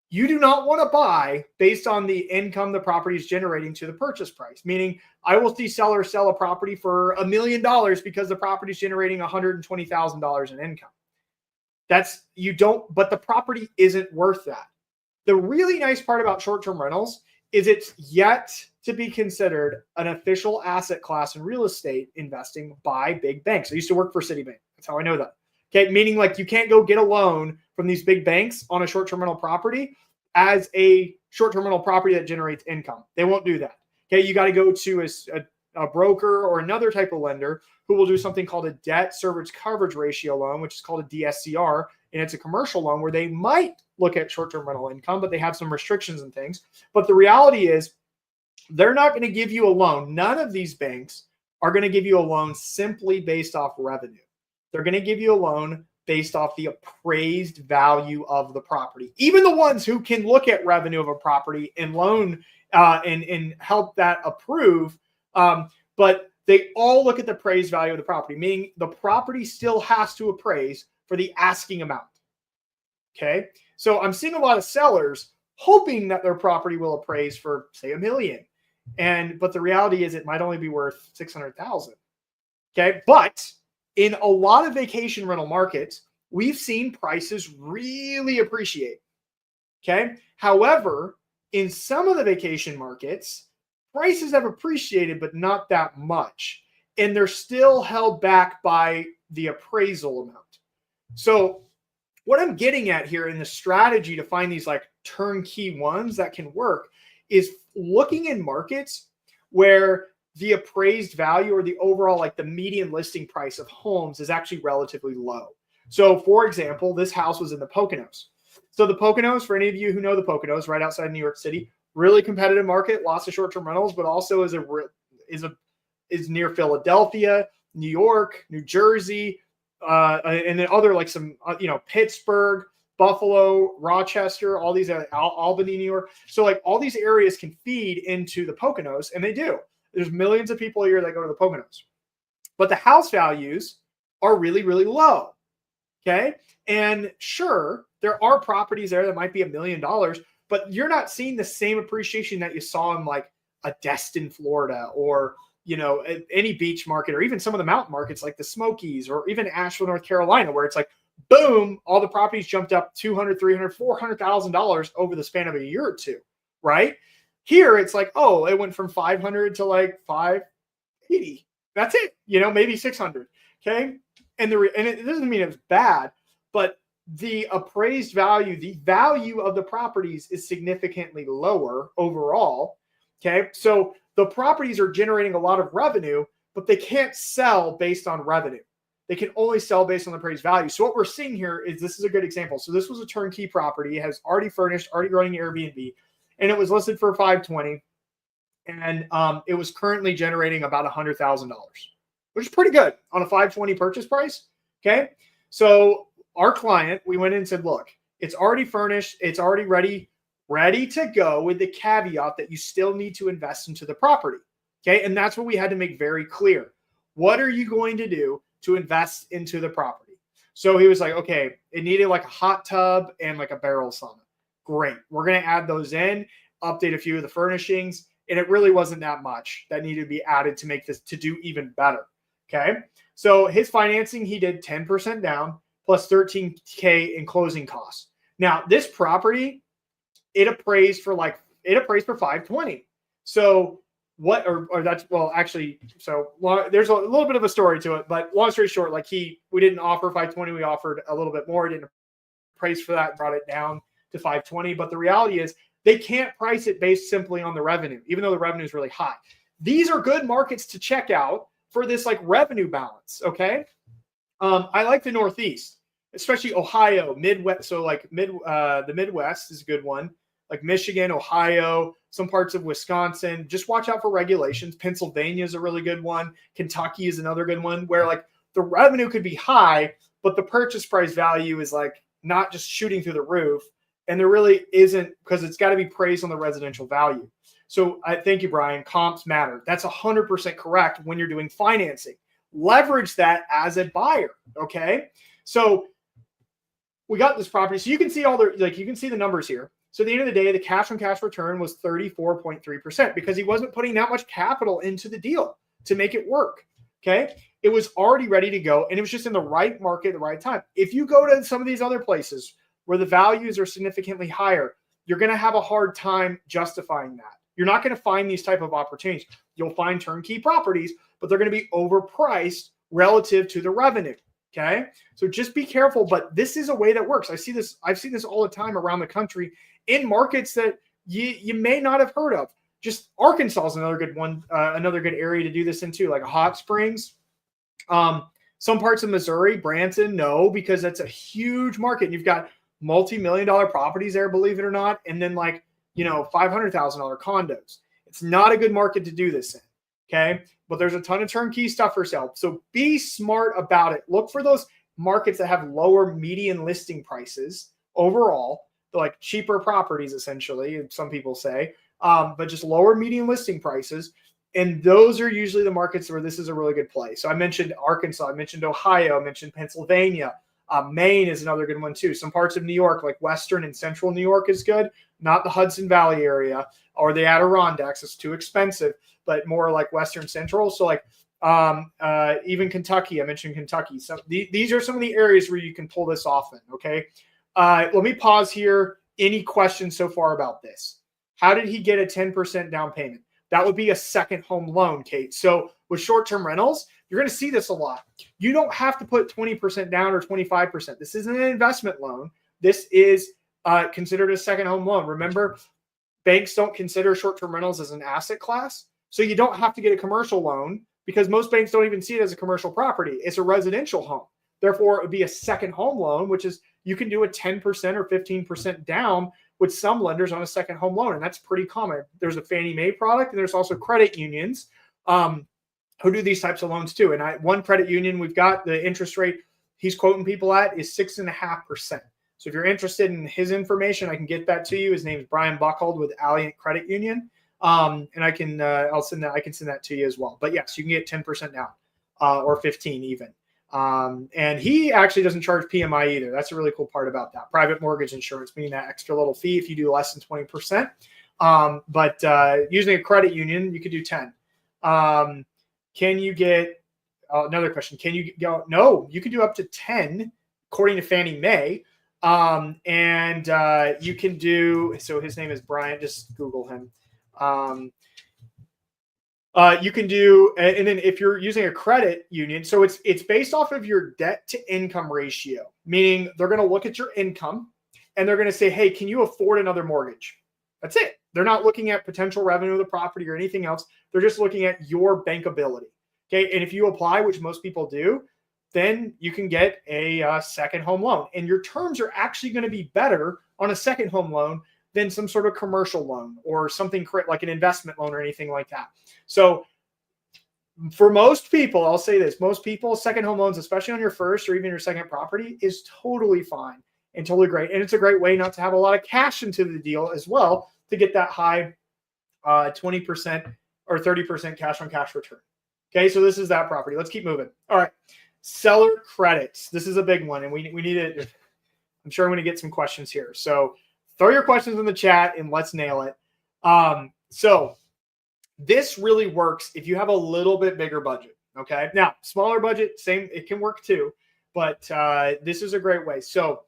You do not want to buy based on the income the property is generating to the purchase price. Meaning, I will see sellers sell a property for $1 million because the property is generating $120,000 in income. But the property isn't worth that. The really nice part about short-term rentals is it's yet to be considered an official asset class in real estate investing by big banks. I used to work for Citibank. That's how I know that. Okay, meaning like you can't go get a loan from these big banks on a short-term rental property as a short-term rental property that generates income. They won't do that. Okay, you got to go to a broker or another type of lender who will do something called a debt service coverage ratio loan, which is called a DSCR, and it's a commercial loan where they might look at short-term rental income, but they have some restrictions and things. But the reality is they're not going to give you a loan. None of these banks are going to give you a loan simply based off revenue. They're going to give you a loan based off the appraised value of the property. Even the ones who can look at revenue of a property and loan and help that approve, but they all look at the appraised value of the property, meaning the property still has to appraise for the asking amount. Okay, so I'm seeing a lot of sellers hoping that their property will appraise for, say, $1 million, but the reality is it might only be worth $600,000. Okay, but in a lot of vacation rental markets, we've seen prices really appreciate. Okay. However, in some of the vacation markets, prices have appreciated, but not that much. And they're still held back by the appraisal amount. So what I'm getting at here in the strategy to find these like turnkey ones that can work is looking in markets where the appraised value or the overall, like the median listing price of homes is actually relatively low. So for example, this house was in the Poconos. So the Poconos, for any of you who know the Poconos, right outside New York City, really competitive market, lots of short-term rentals, but also is near Philadelphia, New York, New Jersey, and then other like some, Pittsburgh. Buffalo, Rochester, all these Albany, New York. So like all these areas can feed into the Poconos, and they do. There's millions of people a year that go to the Poconos, but the house values are really, really low. Okay. And sure, there are properties there that might be $1 million, but you're not seeing the same appreciation that you saw in like a Destin, Florida, or, you know, any beach market, or even some of the mountain markets like the Smokies, or even Asheville, North Carolina, where it's like, boom, all the properties jumped up $200,000, $300,000, $400,000 over the span of a year or two, right? Here, it's like, oh, it went from 500 to like 580. That's it, you know, maybe 600. Okay. And it doesn't mean it's bad, but the appraised value, the value of the properties is significantly lower overall. Okay. So the properties are generating a lot of revenue, but they can't sell based on revenue. They can only sell based on the appraised value. So what we're seeing here is, this is a good example. So this was a turnkey property. It has already furnished, already running Airbnb, and it was listed for $520. And it was currently generating about $100,000, which is pretty good on a $520 purchase price. Okay. So our client, we went in and said, look, it's already furnished. It's already ready to go, with the caveat that you still need to invest into the property. Okay. And that's what we had to make very clear. What are you going to do to invest into the property? So he was like, okay, it needed like a hot tub and like a barrel sauna. Great. We're going to add those in, update a few of the furnishings. And it really wasn't that much that needed to be added to make this to do even better. Okay. So his financing, he did 10% down plus $13K in closing costs. Now this property, it appraised for 520. So what, or that's, well, actually, so there's a little bit of a story to it, but long story short, like we didn't offer 520. We offered a little bit more, didn't appraise for that, brought it down to 520. But the reality is they can't price it based simply on the revenue, even though the revenue is really high. These are good markets to check out for this like revenue balance. Okay. I like the Northeast, especially Ohio, Midwest. So like the Midwest is a good one, like Michigan, Ohio, some parts of Wisconsin. Just watch out for regulations. Pennsylvania is a really good one. Kentucky is another good one, where like the revenue could be high, but the purchase price value is like not just shooting through the roof. And there really isn't, because it's got to be praised on the residential value. So thank you, Brian. Comps matter. That's 100% correct when you're doing financing. Leverage that as a buyer. Okay. So we got this property. So you can see you can see the numbers here. So at the end of the day, the cash on cash return was 34.3% because he wasn't putting that much capital into the deal to make it work. Okay. It was already ready to go, and it was just in the right market at the right time. If you go to some of these other places where the values are significantly higher, you're going to have a hard time justifying that. You're not going to find these type of opportunities. You'll find turnkey properties, but they're going to be overpriced relative to the revenue. Okay. So just be careful, but this is a way that works. I've seen this all the time around the country in markets that you may not have heard of. Just Arkansas is another good one, another good area to do this into, like a Hot Springs. Some parts of Missouri, Branson, no, because that's a huge market. You've got multi-million-dollar properties there, believe it or not, and then like, $500,000 condos. It's not a good market to do this in. Okay. But there's a ton of turnkey stuff for sale. So be smart about it. Look for those markets that have lower median listing prices overall, like cheaper properties, essentially, some people say, but just lower median listing prices. And those are usually the markets where this is a really good play. So I mentioned Arkansas, I mentioned Ohio, I mentioned Pennsylvania. Maine is another good one too. Some parts of New York, like Western and Central New York, is good. Not the Hudson Valley area or the Adirondacks. It's too expensive, but more like Western Central. So like even Kentucky, I mentioned Kentucky. So these are some of the areas where you can pull this off in. Okay. Let me pause here. Any questions so far about this? How did he get a 10% down payment? That would be a second home loan, Kate. So with short-term rentals, you're going to see this a lot. You don't have to put 20% down or 25%. This isn't an investment loan. This is considered a second home loan. Remember, banks don't consider short-term rentals as an asset class. So you don't have to get a commercial loan because most banks don't even see it as a commercial property. It's a residential home. Therefore, it would be a second home loan, which is you can do a 10% or 15% down with some lenders on a second home loan. And that's pretty common. There's a Fannie Mae product, and there's also credit unions who do these types of loans too. And one credit union we've got, the interest rate he's quoting people at is 6.5%. So if you're interested in his information, I can get that to you. His name is Brian Buckhold with Alliant Credit Union. And I can, I'll send that. I can send that to you as well. But yes, you can get 10% down, or 15 even. And he actually doesn't charge PMI either. That's a really cool part about that. Private mortgage insurance, meaning that extra little fee if you do less than 20%. But using a credit union, you could do 10. Can you get another question? Can you go? No, you can do up to 10 according to Fannie Mae. And you can do, so his name is Brian, just Google him. You can do, and then if you're using a credit union, so it's based off of your debt to income ratio, meaning they're going to look at your income and they're going to say, hey, can you afford another mortgage? That's it. They're not looking at potential revenue of the property or anything else. They're just looking at your bankability. Okay. And if you apply, which most people do, then you can get a second home loan, and your terms are actually going to be better on a second home loan than some sort of commercial loan or something like an investment loan or anything like that. So for most people, I'll say this, most people, second home loans, especially on your first or even your second property, is totally fine and totally great. And it's a great way not to have a lot of cash into the deal as well to get that high 20% or 30% cash on cash return. Okay, so this is that property. Let's keep moving. All right, seller credits. This is a big one, and we need it. I'm sure I'm going to get some questions here. So throw your questions in the chat and let's nail it. So this really works if you have a little bit bigger budget. Okay. Now, smaller budget, same, it can work too, but this is a great way. So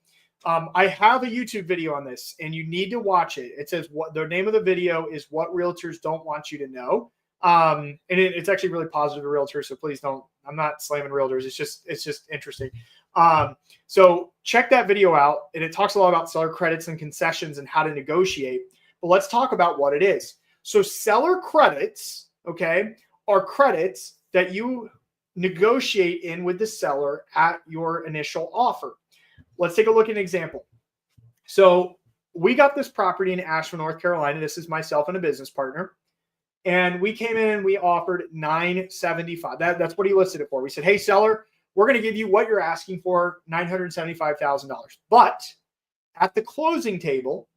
I have a YouTube video on this and you need to watch it. It says what the name of the video is What Realtors Don't Want You to Know. And it's actually really positive to realtors. So please don't, I'm not slamming realtors. It's just interesting. So check that video out, and it talks a lot about seller credits and concessions and how to negotiate, but let's talk about what it is. So seller credits, okay, are credits that you negotiate in with the seller at your initial offer. Let's take a look at an example. So we got this property in Asheville, North Carolina. This is myself and a business partner. And we came in and we offered $975,000. That's what he listed it for. We said, hey, seller, we're going to give you what you're asking for, $975,000. But at the closing table,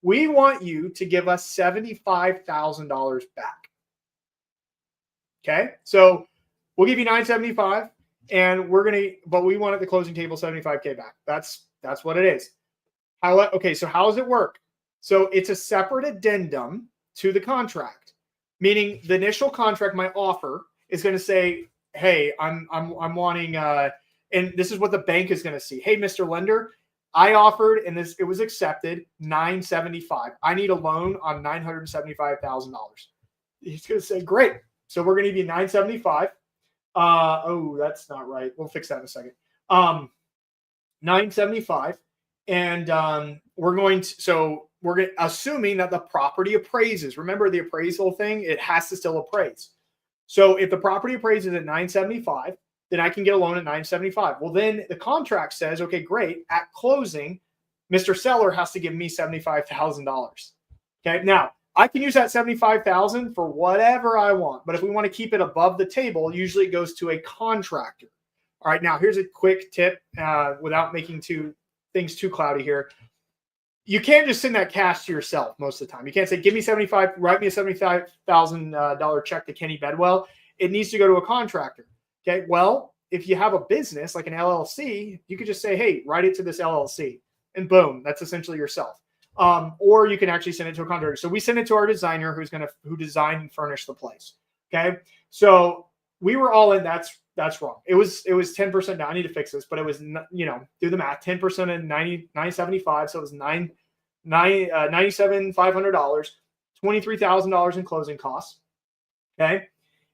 we want you to give us $75,000 back. Okay, so we'll give you $975,000, and but we want at the closing table $75K back. That's what it is. Okay, so how does it work? So it's a separate addendum to the contract, meaning the initial contract, my offer, is going to say, hey, I'm wanting, and this is what the bank is going to see. Hey, Mr. Lender, I offered, and it was accepted, $975,000. I need a loan on $975,000. He's going to say, great. So we're going to give you $975,000. Oh, that's not right. We'll fix that in a second. $975,000, and we're assuming that the property appraises. Remember the appraisal thing? It has to still appraise. So if the property appraises at $975,000, then I can get a loan at $975,000. Well, then the contract says, okay, great. At closing, Mr. Seller has to give me $75,000. Okay. Now I can use that $75,000 for whatever I want, but if we want to keep it above the table, usually it goes to a contractor. All right. Now here's a quick tip, without making things too cloudy here. You can't just send that cash to yourself most of the time. You can't say, give me write me a $75,000 check to Kenny Bedwell. It needs to go to a contractor. Okay. Well, if you have a business like an LLC, you could just say, hey, write it to this LLC, and boom, that's essentially yourself. Or you can actually send it to a contractor. So we send it to our designer who designed and furnished the place. Okay. So we were all in. That's wrong. It was 10% down. I need to fix this, but it was, do the math, 10% and $975. So it was $97,500, $23,000 in closing costs. Okay.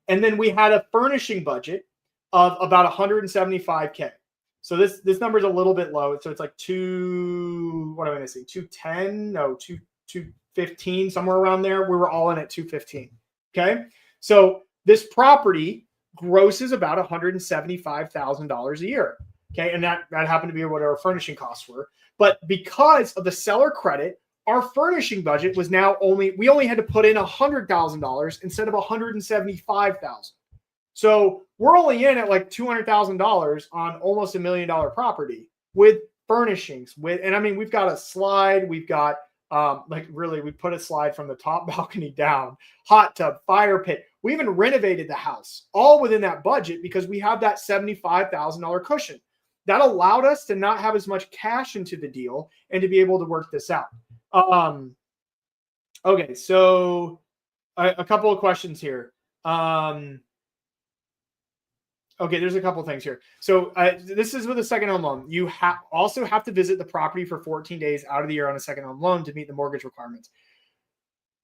And then we had a furnishing budget of about $175K. So this number is a little bit low. So it's like 210, no, 215, somewhere around there. We were all in at 215. Okay. So this property grosses about $175,000 a year. Okay. And that happened to be what our furnishing costs were. But because of the seller credit, our furnishing budget was we only had to put in $100,000 instead of $175,000. So we're only in at like $200,000 on almost $1 million property with furnishings with, and I mean, we've got a slide, we've got like really, we put a slide from the top balcony down, hot tub, fire pit. We even renovated the house all within that budget because we have that $75,000 cushion. That allowed us to not have as much cash into the deal and to be able to work this out. Okay, so a couple of questions here. Okay, there's a couple of things here. So this is with a second home loan. You also have to visit the property for 14 days out of the year on a second home loan to meet the mortgage requirements.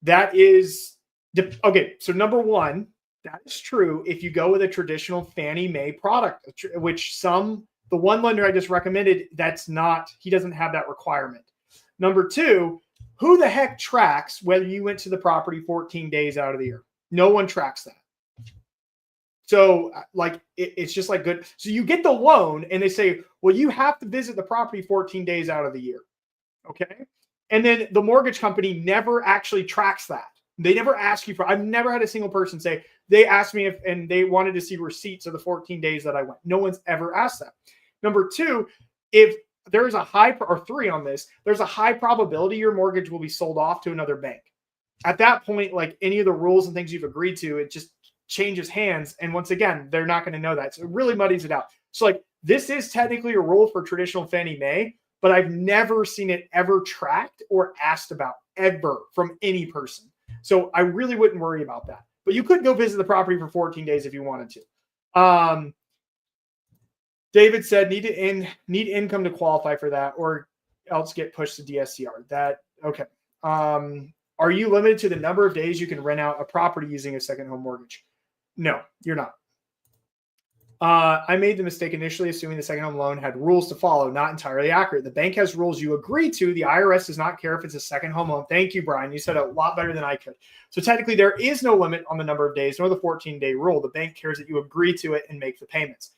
That is, okay, so number one, that is true if you go with a traditional Fannie Mae product, which the one lender I just recommended, that's not, he doesn't have that requirement. Number two, who the heck tracks whether you went to the property 14 days out of the year? No one tracks that. So like, it's just like good. So you get the loan and they say, well, you have to visit the property 14 days out of the year. Okay. And then the mortgage company never actually tracks that. They never ask you for, I've never had a single person say, they asked me if, and they wanted to see receipts of the 14 days that I went. No one's ever asked that. Number two, if there's a high, or three on this, there's a high probability your mortgage will be sold off to another bank. At that point, like any of the rules and things you've agreed to, it just changes hands. And once again, they're not going to know that. So it really muddies it out. So like, this is technically a rule for traditional Fannie Mae, but I've never seen it ever tracked or asked about ever from any person. So I really wouldn't worry about that. But you could go visit the property for 14 days if you wanted to. David said, need income to qualify for that or else get pushed to DSCR. That, okay. Are you limited to the number of days you can rent out a property using a second home mortgage? No, you're not. I made the mistake initially assuming the second home loan had rules to follow. Not entirely accurate. The bank has rules you agree to. The IRS does not care if it's a second home loan. Thank you, Brian. You said it a lot better than I could. So technically there is no limit on the number of days nor the 14-day rule. The bank cares that you agree to it and make the payments.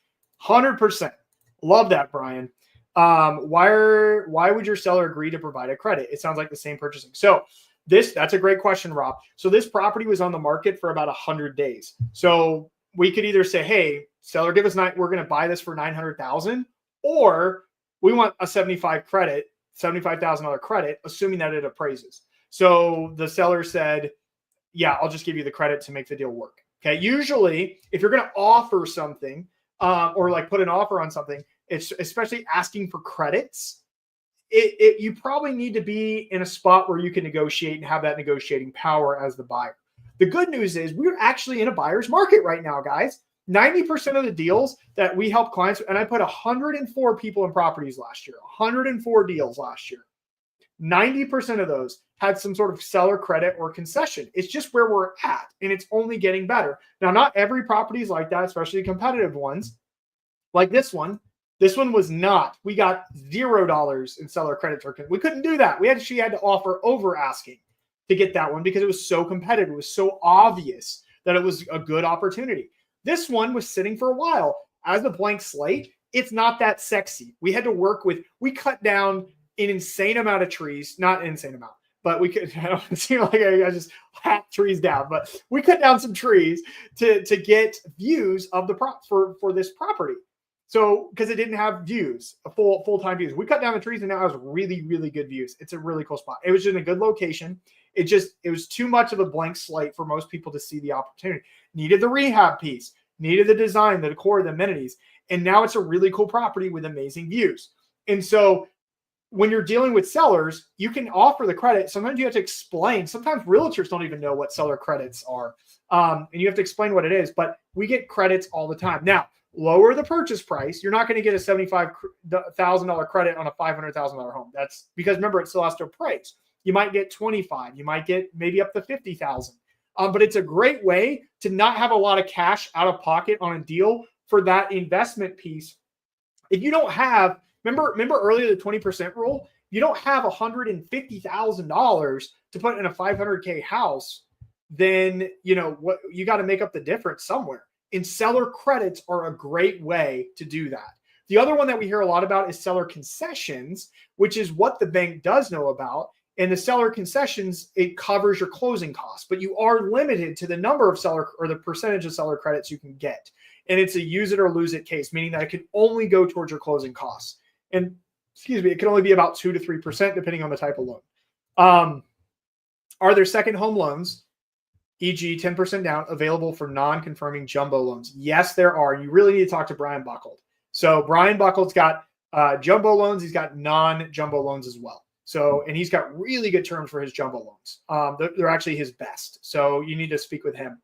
100%. Love that, Brian. Why would your seller agree to provide a credit? It sounds like the same purchasing. So that's a great question, Rob. So this property was on the market for about 100 days. So we could either say, hey, seller, give us we're going to buy this for $900,000, or we want a $75,000 credit, assuming that it appraises. So the seller said, yeah, I'll just give you the credit to make the deal work. Okay. Usually if you're going to offer something, or like put an offer on something, it's especially asking for credits. You probably need to be in a spot where you can negotiate and have that negotiating power as the buyer. The good news is we're actually in a buyer's market right now, guys. 90% of the deals that we help clients, and I put 104 people in properties last year, 104 deals last year. 90% of those had some sort of seller credit or concession. It's just where we're at, and it's only getting better. Now, not every property is like that, especially competitive ones like this one. This one was not. We got $0 in seller credit token. We couldn't do that. We actually had to offer over asking to get that one because it was so competitive. It was so obvious that it was a good opportunity. This one was sitting for a while. As a blank slate, it's not that sexy. We had to work with, we cut down an insane amount of trees, not an insane amount, but we could, I don't seem like I just hacked trees down, but we cut down some trees to get views of the for this property. So, because it didn't have views, full-time views. We cut down the trees and now it has really, really good views. It's a really cool spot. It was just in a good location. It was too much of a blank slate for most people to see the opportunity. Needed the rehab piece, needed the design, the decor, the amenities. And now it's a really cool property with amazing views. And so when you're dealing with sellers, you can offer the credit. Sometimes you have to explain. Sometimes realtors don't even know what seller credits are. And you have to explain what it is, but we get credits all the time. Now, lower the purchase price. You're not going to get a $75,000 credit on a $500,000 home. That's because remember, it still has to appraise. You might get 25. You might get maybe up to 50,000. But it's a great way to not have a lot of cash out of pocket on a deal for that investment piece. If you don't have, remember earlier the 20% rule, you don't have $150,000 to put in a $500K house, then what you got to make up the difference somewhere. And seller credits are a great way to do that. The other one that we hear a lot about is seller concessions, which is what the bank does know about. And the seller concessions, it covers your closing costs, but you are limited to the number of seller or the percentage of seller credits you can get. And it's a use it or lose it case, meaning that it can only go towards your closing costs. And it can only be about 2 to 3% depending on the type of loan. Are there second home loans, e.g. 10% down, available for non-confirming jumbo loans? Yes, there are. You really need to talk to Brian Buckold. So Brian Buckold's got jumbo loans. He's got non-jumbo loans as well. So, and he's got really good terms for his jumbo loans. They're actually his best. So you need to speak with him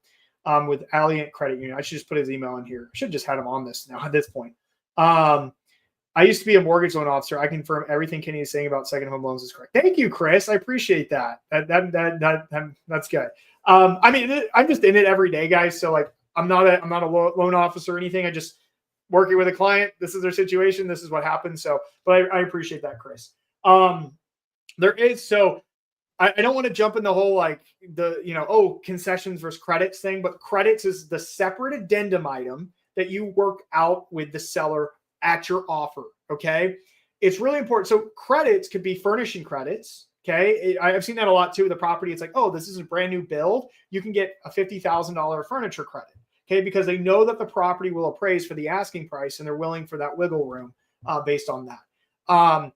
with Alliant Credit Union. I should just put his email in here. I should have just had him on this now at this point. I used to be a mortgage loan officer. I confirm everything Kenny is saying about second home loans is correct. Thank you, Chris. I appreciate that. That's good. I mean, I'm just in it every day, guys. So like, I'm not a loan officer or anything. I just working with a client. This is their situation. This is what happens. So, but I appreciate that, Chris. There is, so I don't want to jump in the whole, like concessions versus credits thing, but credits is the separate addendum item that you work out with the seller at your offer. Okay. It's really important. So credits could be furnishing credits. Okay. I've seen that a lot too with the property. It's like, oh, this is a brand new build. You can get a $50,000 furniture credit. Okay. Because they know that the property will appraise for the asking price and they're willing for that wiggle room based on that.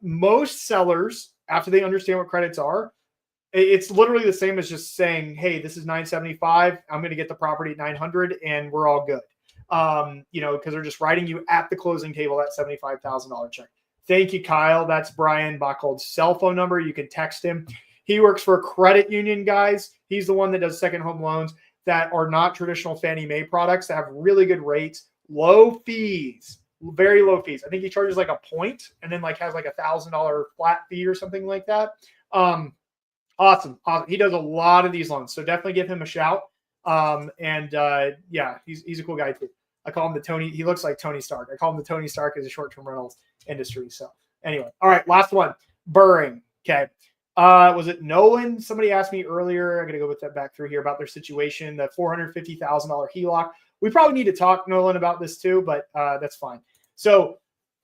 Most sellers, after they understand what credits are, it's literally the same as just saying, hey, this is $975. I'm going to get the property at $900 and we're all good. Because they're just writing you at the closing table that $75,000 check. Thank you, Kyle. That's Brian Buckold's cell phone number. You can text him. He works for a credit union, guys. He's the one that does second home loans that are not traditional Fannie Mae products that have really good rates, low fees, very low fees. I think he charges like a point and then like has like $1,000 flat fee or something like that. Awesome. He does a lot of these loans. So definitely give him a shout. Yeah, he's a cool guy too. I call him the Tony. He looks like Tony Stark. I call him the Tony Stark as a short-term rentals industry. So anyway, all right, last one, burring. Okay. Was it Nolan? Somebody asked me earlier. I'm going to go with that back through here about their situation, the $450,000 HELOC. We probably need to talk, Nolan, about this too, but that's fine. So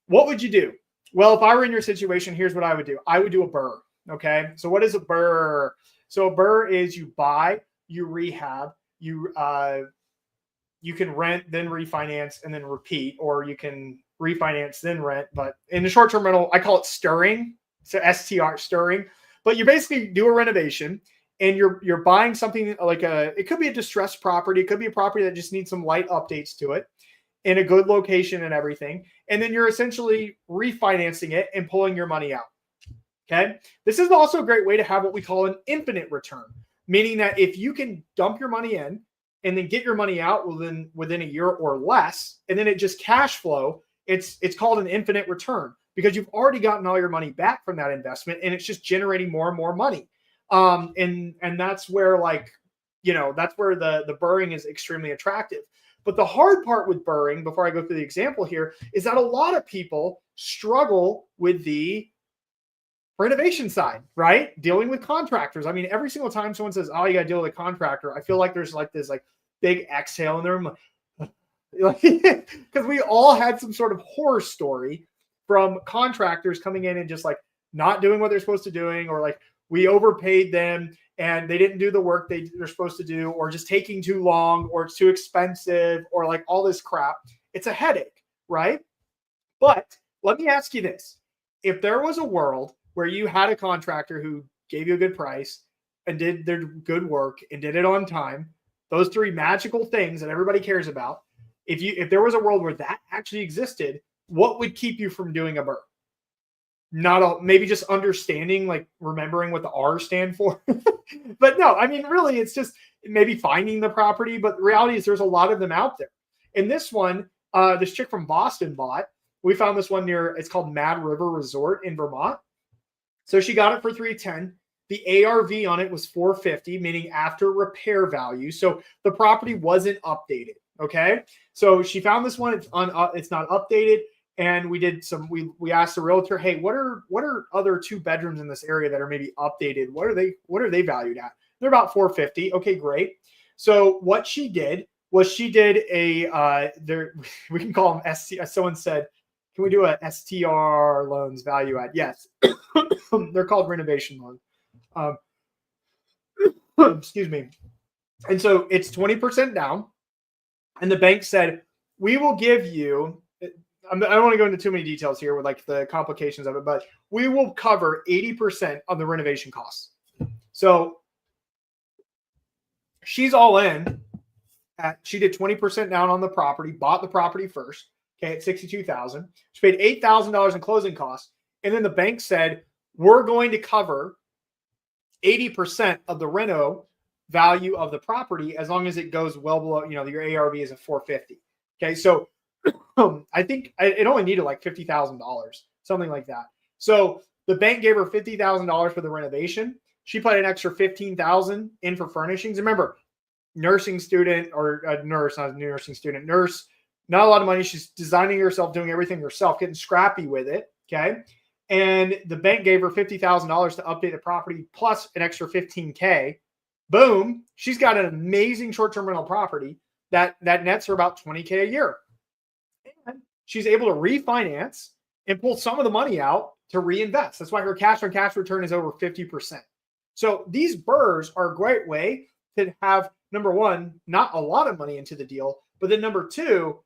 what would you do? Well, if I were in your situation, here's what I would do. I would do a BRRRR. Okay. So what is a BRRRR? So a BRRRR is you buy, you rehab, you can rent, then refinance, and then repeat, or you can refinance, then rent. But in the short-term rental, I call it stirring. So STR, stirring. But you basically do a renovation and you're buying something like it could be a distressed property. It could be a property that just needs some light updates to it in a good location and everything. And then you're essentially refinancing it and pulling your money out. Okay. This is also a great way to have what we call an infinite return, meaning that if you can dump your money in and then get your money out within a year or less, and then it just cash flow, it's called an infinite return because you've already gotten all your money back from that investment and it's just generating more and more money. And that's where that's where the BRRRRing is extremely attractive. But the hard part with BRRRRing, before I go through the example here, is that a lot of people struggle with the renovation side, right? Dealing with contractors. I mean, every single time someone says, oh, you got to deal with a contractor, I feel like there's like this like big exhale in there. Because we all had some sort of horror story from contractors coming in and just like not doing what they're supposed to doing, or like we overpaid them and they didn't do the work they're supposed to do, or just taking too long, or it's too expensive, or like all this crap. It's a headache, right? But let me ask you this. If there was a world where you had a contractor who gave you a good price and did their good work and did it on time, those three magical things that everybody cares about, if there was a world where that actually existed, what would keep you from doing a BRRRR? Maybe just understanding, like remembering what the R stand for. But no, I mean, really, it's just maybe finding the property. But the reality is there's a lot of them out there. And this one, this chick from Boston bought, we found this one near, it's called Mad River Resort in Vermont. So she got it for $310. The ARV on it was $450, meaning after repair value. So the property wasn't updated. Okay. So she found this one. It's not updated. And we asked the realtor, hey, what are other 2 bedrooms in this area that are maybe updated? What are they valued at? They're about $450. Okay, great. So what she did was we can call them ST. Someone said, can we do a STR loans value add? Yes. They're called renovation loans. Excuse me. And so it's 20% down. And the bank said, we will give you, I don't want to go into too many details here with like the complications of it, but we will cover 80% of the renovation costs. So she's all in. She did 20% down on the property, bought the property first, okay, at $62,000. She paid $8,000 in closing costs. And then the bank said, we're going to cover 80% of the reno value of the property as long as it goes well below, your ARV is at 450. Okay, so I think it only needed like $50,000, something like that. So the bank gave her $50,000 for the renovation. She put an extra $15,000 in for furnishings. Remember, nursing student or a nurse, not a nursing student, nurse, not a lot of money. She's designing herself, doing everything herself, getting scrappy with it. Okay. And the bank gave her $50,000 to update the property plus an extra $15K. Boom. She's got an amazing short-term rental property that nets her about $20K a year. And she's able to refinance and pull some of the money out to reinvest. That's why her cash on cash return is over 50%. So these BRRRRs are a great way to have, number one, not a lot of money into the deal, but then number two,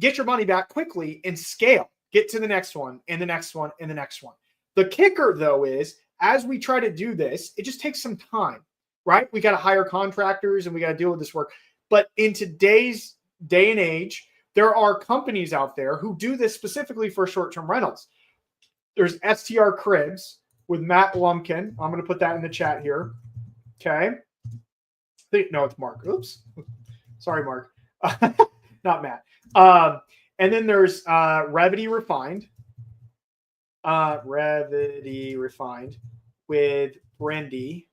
get your money back quickly and scale. Get to the next one and the next one and the next one. The kicker, though, is as we try to do this, it just takes some time, right? We got to hire contractors and we got to deal with this work. But in today's day and age, there are companies out there who do this specifically for short-term rentals. There's STR Cribs with Matt Lumpkin. I'm going to put that in the chat here. Okay. No, it's Mark. Oops. Sorry, Mark. Not Matt. And then there's Revity Refined. Revity Refined with Brendy.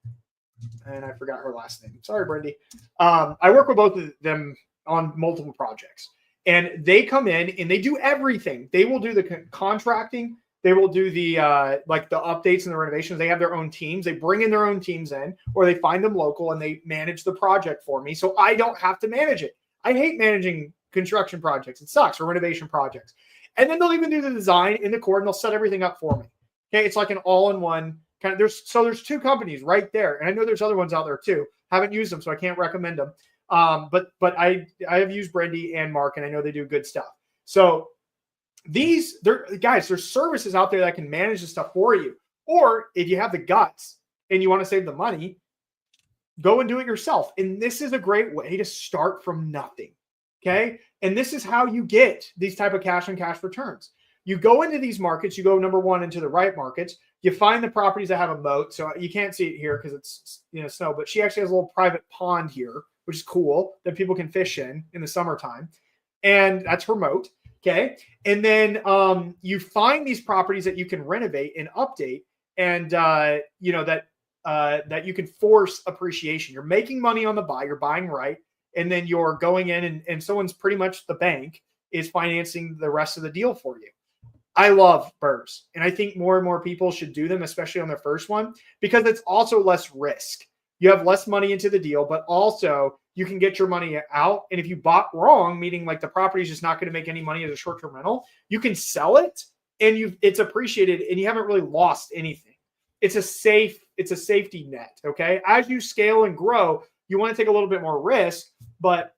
And I forgot her last name. Sorry, Brendy. I work with both of them on multiple projects. And they come in and they do everything. They will do the contracting. They will do the like the updates and the renovations. They have their own teams. They bring in their own teams in, or they find them local and they manage the project for me. So I don't have to manage it. I hate managing construction projects. It sucks, or renovation projects. And then they'll even do the design in the core and they'll set everything up for me. Okay. It's like an all-in-one kind of, there's two companies right there. And I know there's other ones out there too. Haven't used them, so I can't recommend them. But I have used Brendy and Mark, and I know they do good stuff. So there's services out there that can manage the stuff for you. Or if you have the guts and you want to save the money, go and do it yourself. And this is a great way to start from nothing. Okay. And this is how you get these type of cash on cash returns. You go into these markets, you go number one into the right markets, you find the properties that have a moat. So you can't see it here because it's snow, but she actually has a little private pond here, which is cool that people can fish in the summertime. And that's her moat. Okay. And then you find these properties that you can renovate and update and, that you can force appreciation. You're making money on the buy, you're buying right. And then you're going in and someone's pretty much the bank is financing the rest of the deal for you. I love BRRRRs. And I think more and more people should do them, especially on their first one, because it's also less risk. You have less money into the deal, but also you can get your money out. And if you bought wrong, meaning like the property is just not going to make any money as a short-term rental, you can sell it and it's appreciated and you haven't really lost anything. It's a safety net. Okay. As you scale and grow, you want to take a little bit more risk, but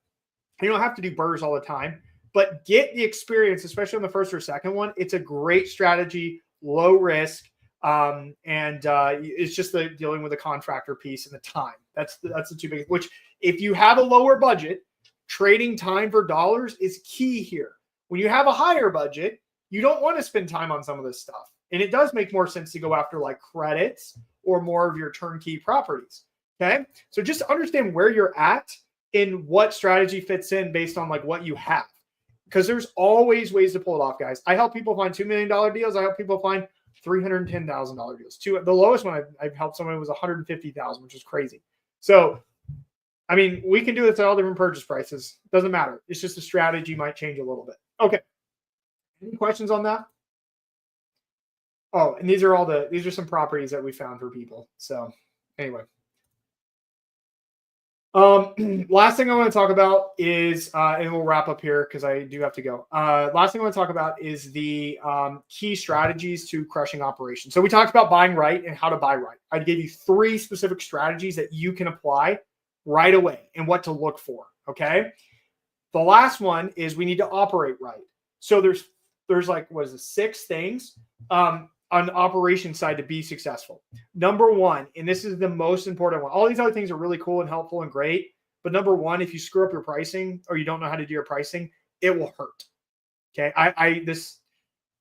you don't have to do BRRRRs all the time. But get the experience, especially on the first or second one. It's a great strategy, low risk. And it's just the dealing with the contractor piece and the time. That's the two big, which if you have a lower budget, trading time for dollars is key here. When you have a higher budget, you don't want to spend time on some of this stuff. And it does make more sense to go after like credits or more of your turnkey properties. Okay. So just understand where you're at and what strategy fits in based on like what you have. Because there's always ways to pull it off, guys. I help people find $2 million deals. I help people find $310,000 deals. The lowest one I've helped someone was $150,000, which is crazy. So, I mean, we can do this at all different purchase prices. Doesn't matter. It's just the strategy might change a little bit. Okay. Any questions on that? Oh, and these are some properties that we found for people. So anyway. Last thing I want to talk about is, and we'll wrap up here because I do have to go. Last thing I want to talk about is the key strategies to crushing operations. So we talked about buying right and how to buy right. I gave you 3 specific strategies that you can apply right away and what to look for. Okay. The last one is we need to operate right. So there's like, what is it, 6 things on the operation side to be successful. Number one, and this is the most important one. All these other things are really cool and helpful and great. But number one, if you screw up your pricing or you don't know how to do your pricing, it will hurt. Okay. This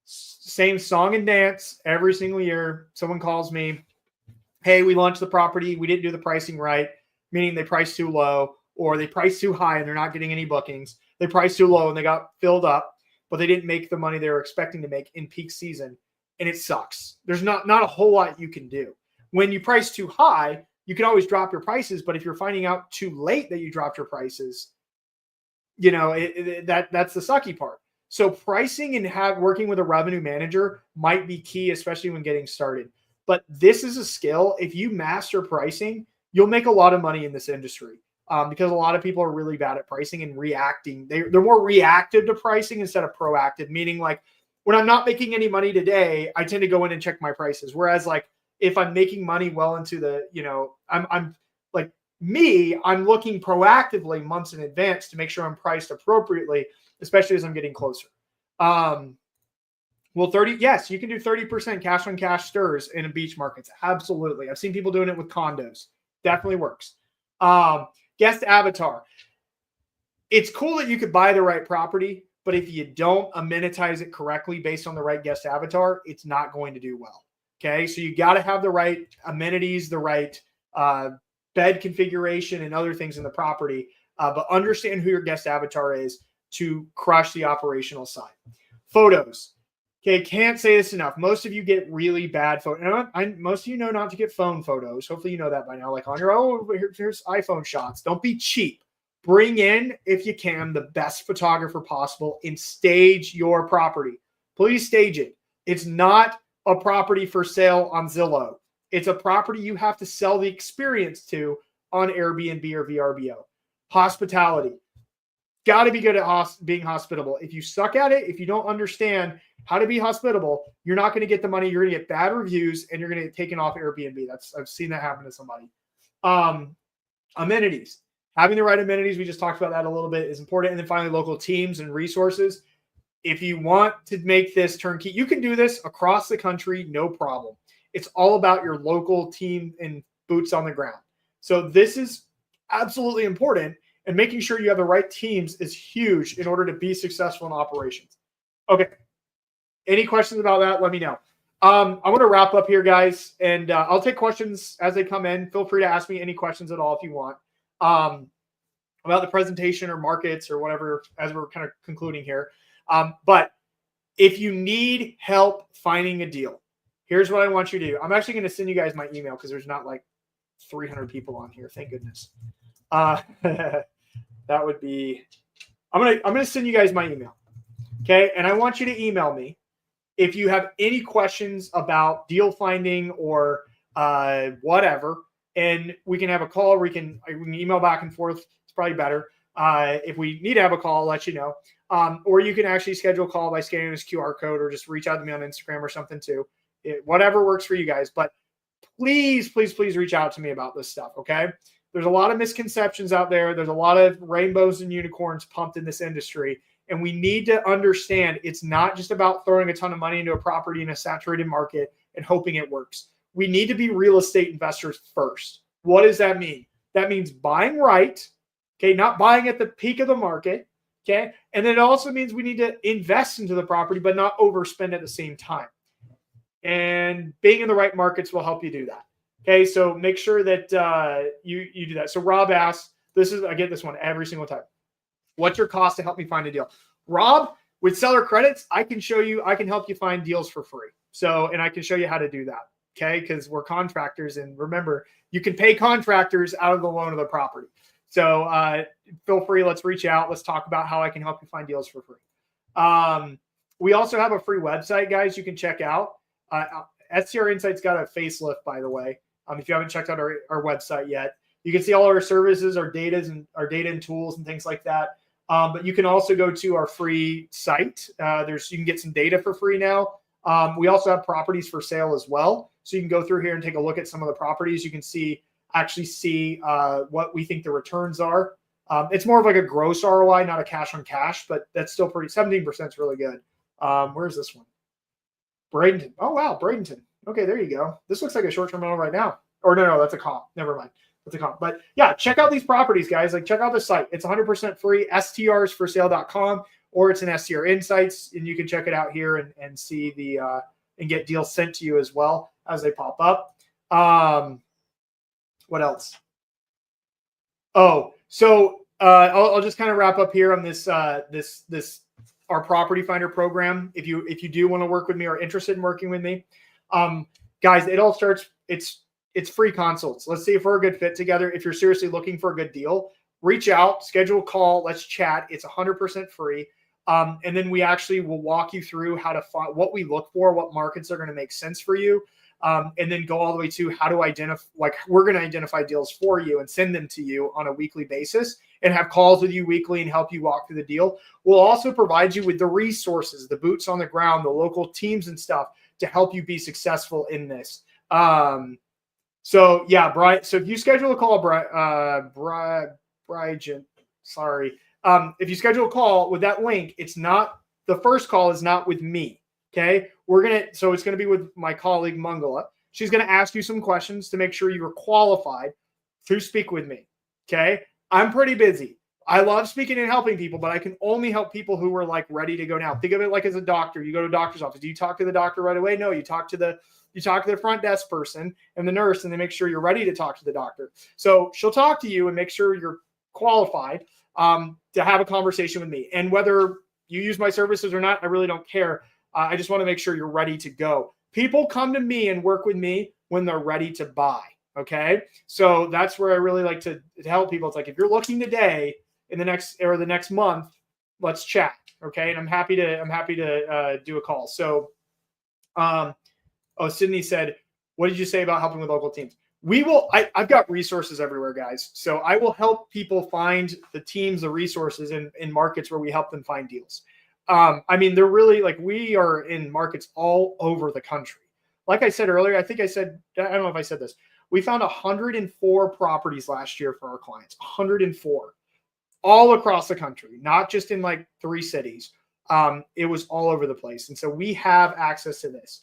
same song and dance every single year. Someone calls me, hey, we launched the property. We didn't do the pricing right, meaning they priced too low, or they priced too high and they're not getting any bookings. They priced too low and they got filled up, but they didn't make the money they were expecting to make in peak season. And it sucks. There's not a whole lot you can do. When you price too high, you can always drop your prices. But if you're finding out too late that you dropped your prices, that's the sucky part. So pricing and working with a revenue manager might be key, especially when getting started. But this is a skill. If you master pricing, you'll make a lot of money in this industry because a lot of people are really bad at pricing and reacting. They're more reactive to pricing instead of proactive, meaning like when I'm not making any money today, I tend to go in and check my prices. Whereas like if I'm making money well into the, I'm looking proactively months in advance to make sure I'm priced appropriately, especially as I'm getting closer. Yes, you can do 30% cash on cash stirs in beach markets. Absolutely. I've seen people doing it with condos. Definitely works. Guest avatar. It's cool that you could buy the right property, but if you don't amenitize it correctly based on the right guest avatar, it's not going to do well. Okay. So you got to have the right amenities, the right bed configuration and other things in the property, but understand who your guest avatar is to crush the operational side. Photos. Okay, can't say this enough. Most of you get really bad photos. Most of you know not to get phone photos. Hopefully you know that by now. Like on your here's iPhone shots. Don't be cheap. Bring in, if you can, the best photographer possible and stage your property. Please stage it. It's not a property for sale on Zillow. It's a property you have to sell the experience to on Airbnb or VRBO. Hospitality. Got to be good at being hospitable. If you suck at it, if you don't understand how to be hospitable, you're not going to get the money. You're going to get bad reviews and you're going to get taken off Airbnb. I've seen that happen to somebody. Amenities. Having the right amenities, we just talked about that a little bit, is important. And then finally, local teams and resources. If you want to make this turnkey, you can do this across the country, no problem. It's all about your local team and boots on the ground. So this is absolutely important. And making sure you have the right teams is huge in order to be successful in operations. Okay. Any questions about that? Let me know. I'm going to wrap up here, guys, and I'll take questions as they come in. Feel free to ask me any questions at all if you want about the presentation or markets or whatever as we're kind of concluding here. But if you need help finding a deal, here's what I want you to do. I'm actually going to send you guys my email because there's not like 300 people on here. Thank goodness. That would be, I'm going to send you guys my email. Okay. And I want you to email me if you have any questions about deal finding or whatever, and we can have a call. We can email back and forth. It's probably better. If we need to have a call, I'll let you know. Or you can actually schedule a call by scanning this QR code or just reach out to me on Instagram or something too. Whatever works for you guys. But please, please, please reach out to me about this stuff. Okay. There's a lot of misconceptions out there. There's a lot of rainbows and unicorns pumped in this industry. And we need to understand it's not just about throwing a ton of money into a property in a saturated market and hoping it works. We need to be real estate investors first. What does that mean? That means buying right, okay, not buying at the peak of the market, okay? And then it also means we need to invest into the property, but not overspend at the same time. And being in the right markets will help you do that. Okay, so make sure that you do that. So Rob asks, I get this one every single time. What's your cost to help me find a deal? Rob, with seller credits, I can help you find deals for free. So, and I can show you how to do that. Okay, because we're contractors, and remember, you can pay contractors out of the loan of the property. So feel free, let's reach out. Let's talk about how I can help you find deals for free. We also have a free website, guys, you can check out. STR Insights got a facelift, by the way. If you haven't checked out our website yet, you can see all our services, our data and tools and things like that. But you can also go to our free site. You can get some data for free now. We also have properties for sale as well. So you can go through here and take a look at some of the properties. You can actually see what we think the returns are. It's more of like a gross ROI, not a cash on cash, but that's still pretty. 17% is really good. Where's this one? Bradenton. Oh wow, Bradenton. Okay, there you go. This looks like a short-term rental right now. Or no, that's a comp. Never mind. That's a comp. But yeah, check out these properties, guys. Like, check out the site. It's 100% free. strsforsale.com, or it's an STR Insights, and you can check it out here and see the and get deals sent to you as well as they pop up. What else? Oh, so I'll just kind of wrap up here on this our property finder program. If you do want to work with me or interested in working with me, guys, it all starts. It's free consults. Let's see if we're a good fit together. If you're seriously looking for a good deal, reach out, schedule a call, let's chat. It's 100% free. And then we actually will walk you through how to find what we look for, what markets are going to make sense for you. And then go all the way to how to identify, like, we're going to identify deals for you and send them to you on a weekly basis and have calls with you weekly and help you walk through the deal. We'll also provide you with the resources, the boots on the ground, the local teams and stuff to help you be successful in this. So yeah, Brian. So if you schedule a call, Brian, sorry. If you schedule a call with that link, it's not, the first call is not with me. Okay. So it's going to be with my colleague Mangala. She's going to ask you some questions to make sure you are qualified to speak with me. Okay. I'm pretty busy. I love speaking and helping people, but I can only help people who are like ready to go now. Think of it like as a doctor. You go to a doctor's office. Do you talk to the doctor right away? No, you talk to the front desk person and the nurse, and they make sure you're ready to talk to the doctor. So she'll talk to you and make sure you're qualified to have a conversation with me. And whether you use my services or not, I really don't care. I just want to make sure you're ready to go. People come to me and work with me when they're ready to buy. Okay. So that's where I really like to help people. It's like, if you're looking today in the next month, let's chat. Okay. And I'm happy to do a call. So, Sydney said, what did you say about helping with local teams? I've got resources everywhere, guys. So I will help people find the teams, the resources in markets where we help them find deals. I mean, they're really, like, we are in markets all over the country. Like I said earlier, I don't know if I said this. We found 104 properties last year for our clients, 104 all across the country, not just in like 3 cities. It was all over the place. And so we have access to this.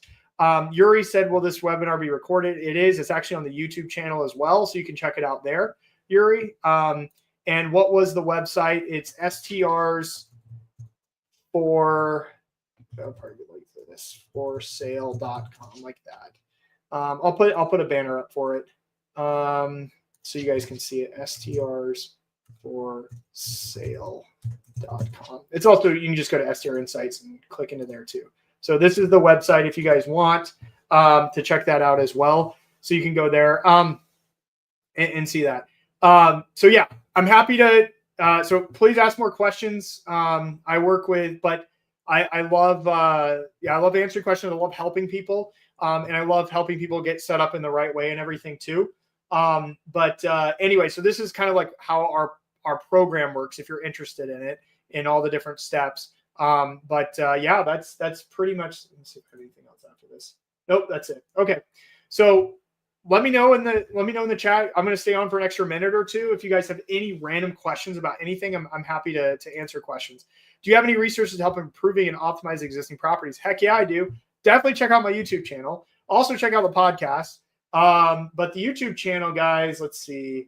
Yuri said, will this webinar be recorded? It is. It's actually on the YouTube channel as well, so you can check it out there, Yuri. And what was the website? It's STRs for, I'll probably link for this, forsale.com, like that. I'll put a banner up for it so you guys can see it. strsforsale.com. It's also, you can just go to STR Insights and click into there too. So this is the website if you guys want to check that out as well. So you can go there and see that. So yeah, I'm happy to. So please ask more questions. I work with, but I love I love answering questions. I love helping people, and I love helping people get set up in the right way and everything too. But anyway, so this is kind of like how our program works. If you're interested in it, in all the different steps. Yeah, that's pretty much. Let me see if I have anything else after this. Nope, that's it. Okay, so let me know in the chat. I'm going to stay on for an extra minute or two. If you guys have any random questions about anything, I'm happy to answer questions. Do you have any resources to help improving and optimize existing properties? Heck yeah, I do. Definitely check out my YouTube channel. Also check out the podcast. But the YouTube channel, guys, let's see.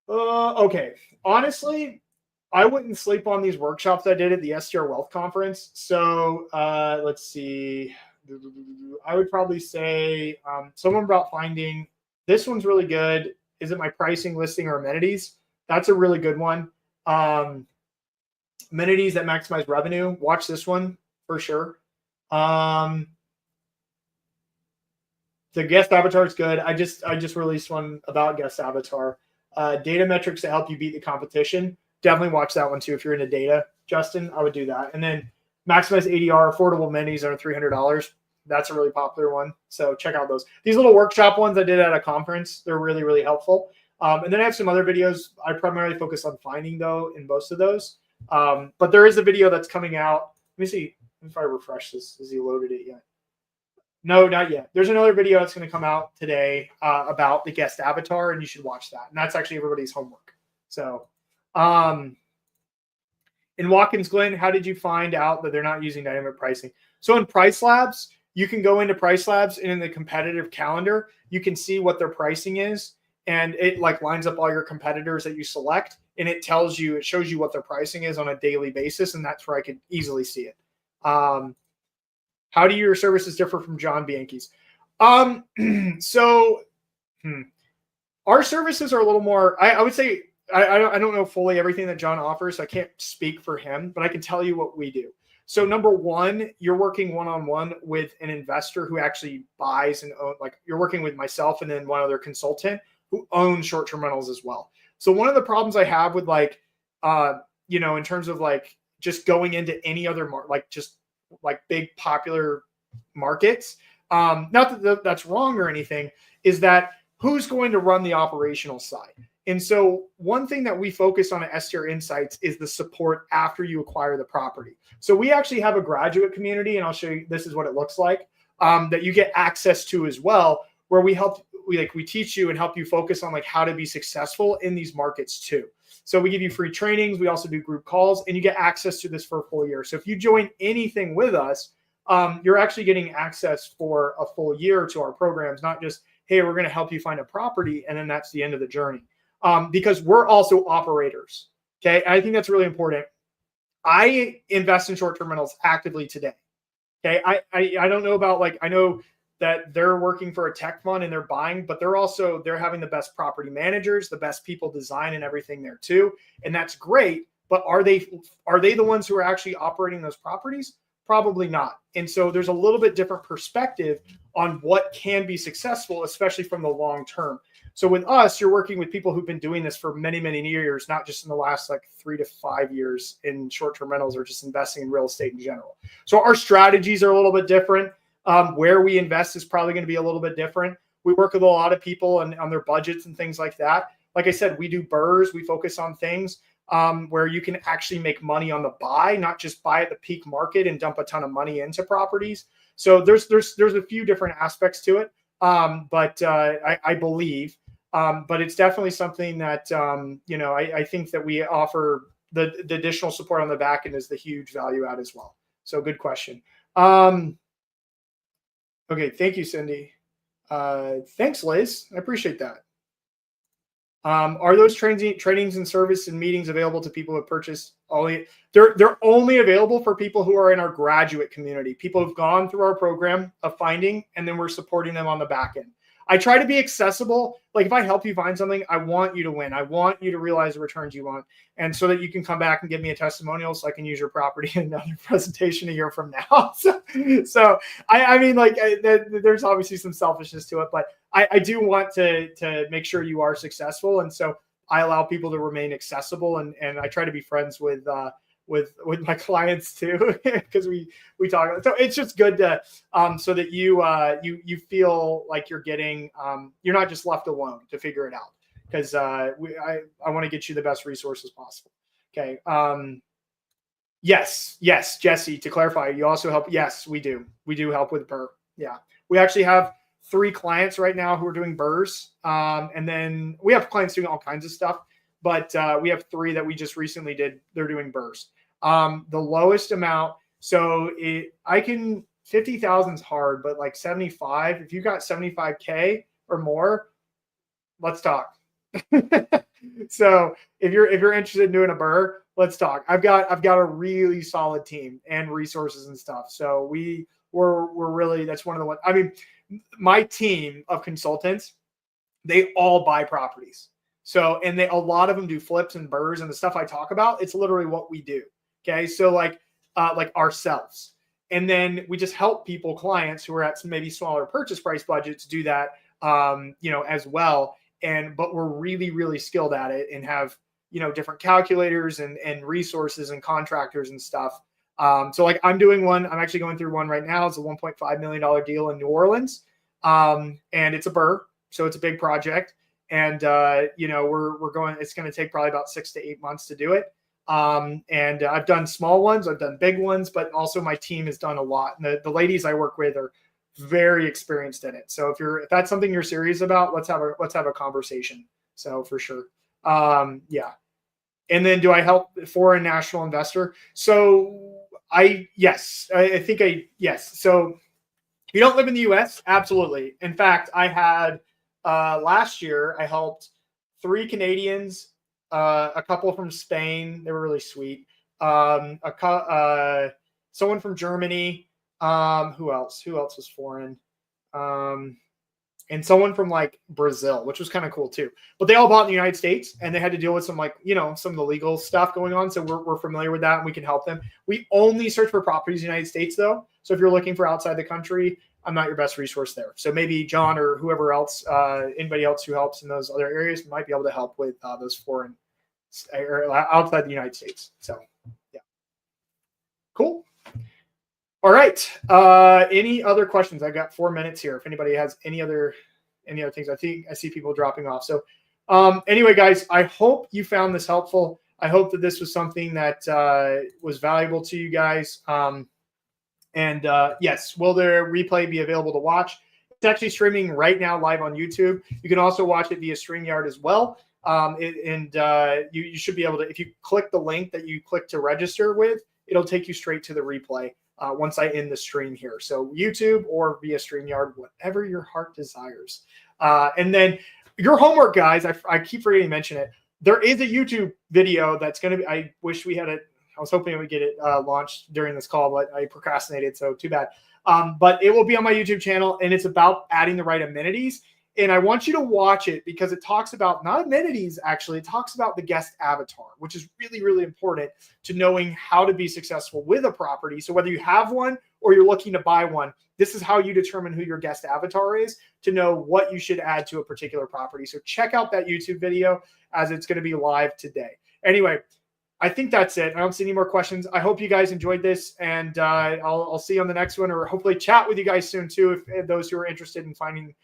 Okay, honestly, I wouldn't sleep on these workshops I did at the STR Wealth Conference. So let's see. I would probably say someone about finding, this one's really good. Is it my pricing, listing, or amenities? That's a really good one. Amenities that maximize revenue. Watch this one for sure. The guest avatar is good. I just released one about guest avatar. Data metrics to help you beat the competition. Definitely watch that one too. If you're into data, Justin, I would do that. And then maximize ADR, affordable amenities under $300. That's a really popular one. So check out those. These little workshop ones I did at a conference, they're really, really helpful. And then I have some other videos. I primarily focus on finding, though, in most of those. But there is a video that's coming out. Let me see if I refresh this. Has he loaded it yet? No, not yet. There's another video that's going to come out today about the guest avatar, and you should watch that. And that's actually everybody's homework. So, in Watkins Glen, how did you find out that they're not using dynamic pricing? So in Price Labs, you can go into Price Labs and in the competitive calendar, you can see what their pricing is. And it like lines up all your competitors that you select. And it tells you, it shows you what their pricing is on a daily basis. And that's where I could easily see it. How do your services differ from John Bianchi's? Our services are a little more, I would say, I don't know fully everything that John offers. So I can't speak for him, but I can tell you what we do. So number one, you're working one-on-one with an investor who actually buys and owns, like you're working with myself and then one other consultant who owns short-term rentals as well. So one of the problems I have with like, in terms of like just going into any other like just like big popular markets, not that that's wrong or anything, is that who's going to run the operational side? And so one thing that we focus on at STR Insights is the support after you acquire the property. So we actually have a graduate community, and I'll show you, this is what it looks like, that you get access to as well, where we teach you and help you focus on like how to be successful in these markets too. So we give you free trainings. We also do group calls, and you get access to this for a full year. So if you join anything with us, you're actually getting access for a full year to our programs, not just, hey, we're going to help you find a property, and then that's the end of the journey. Because we're also operators. Okay. I think that's really important. I invest in short-term rentals actively today. Okay. I don't know about I know that they're working for a tech fund and they're buying, but they're having the best property managers, the best people design and everything there too. And that's great. But are they the ones who are actually operating those properties? Probably not. And so there's a little bit different perspective on what can be successful, especially from the long term. So with us, you're working with people who've been doing this for many, many years, not just in the last 3 to 5 years in short-term rentals or just investing in real estate in general. So our strategies are a little bit different. Where we invest is probably going to be a little bit different. We work with a lot of people on their budgets and things like that. Like I said, we do BRRRRs. We focus on things where you can actually make money on the buy, not just buy at the peak market and dump a ton of money into properties. So there's a few different aspects to it. But I believe, but it's definitely something that, I think that we offer the additional support on the back end is the huge value add as well. So good question. Okay. Thank you, Cindy. Thanks, Liz. I appreciate that. Are those trainings and service and meetings available to people who have purchased? They're only available for people who are in our graduate community, people who've gone through our program of finding, and then we're supporting them on the back end. I try to be accessible. Like if I help you find something, I want you to win. I want you to realize the returns you want. And so that you can come back and give me a testimonial so I can use your property in another presentation a year from now. So I mean, there's obviously some selfishness to it, but I do want to make sure you are successful. And so I allow people to remain accessible, and I try to be friends with my clients too, because we talk. So it's just good to so that you feel like you're getting you're not just left alone to figure it out, because I want to get you the best resources possible. Okay. Yes, Jesse, to clarify, you also help. Yes, we do help with BRRRR. Yeah, we actually have 3 clients right now who are doing BRRRRs, and then we have clients doing all kinds of stuff. But we have 3 that we just recently did. They're doing BRRRRs. The lowest amount, so 50,000 is hard, but 75. If you got 75K or more, let's talk. So if you're interested in doing a BRRRR, let's talk. I've got a really solid team and resources and stuff. So we're really, that's one of the ones. I mean, my team of consultants, they all buy properties. So, and a lot of them do flips and BRRRRs, and the stuff I talk about, it's literally what we do. Okay. So like ourselves. And then we just help clients who are at some maybe smaller purchase price budgets do that, as well. But we're really, really skilled at it and have, different calculators and resources and contractors and stuff. So I'm doing one, I'm actually going through one right now. It's a $1.5 million deal in New Orleans. And it's a BRRRR. So it's a big project. And, we're going, it's going to take probably about 6 to 8 months to do it. And I've done small ones, I've done big ones, but also my team has done a lot. And the ladies I work with are very experienced in it. So if that's something you're serious about, let's have a conversation. So for sure. Yeah. And then do I help foreign national investor? So yes. So you don't live in the US? Absolutely. In fact, I had last year, I helped 3 Canadians, a couple from Spain. They were really sweet. Someone from Germany. Who else? Who else was foreign? And someone from like Brazil, which was kind of cool too. But they all bought in the United States, and they had to deal with some some of the legal stuff going on. So we're familiar with that, and we can help them. We only search for properties in the United States, though. So if you're looking for outside the country, I'm not your best resource there. So maybe John or whoever else, anybody else who helps in those other areas might be able to help with those foreign or outside the United States. So yeah, cool. All right. Any other questions? I've got 4 minutes here. If anybody has any other things, I think I see people dropping off. So anyway, guys, I hope you found this helpful. I hope that this was something that was valuable to you guys. Yes, will the replay be available to watch? It's actually streaming right now live on YouTube. You can also watch it via StreamYard as well. You should be able to, if you click the link that you click to register with, it'll take you straight to the replay once I end the stream here. So YouTube or via StreamYard, whatever your heart desires. And then your homework, guys, I keep forgetting to mention it. There is a YouTube video that's going to be, I wish we had it. I was hoping we get it launched during this call, but I procrastinated, so too bad. But it will be on my YouTube channel, and it's about adding the right amenities. And I want you to watch it because it talks about not amenities, actually. It talks about the guest avatar, which is really, really important to knowing how to be successful with a property. So whether you have one or you're looking to buy one, this is how you determine who your guest avatar is to know what you should add to a particular property. So check out that YouTube video as it's going to be live today. Anyway, I think that's it. I don't see any more questions. I hope you guys enjoyed this, and I'll see you on the next one, or hopefully chat with you guys soon too, if those who are interested in finding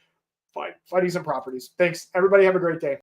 some properties. Thanks, everybody. Have a great day.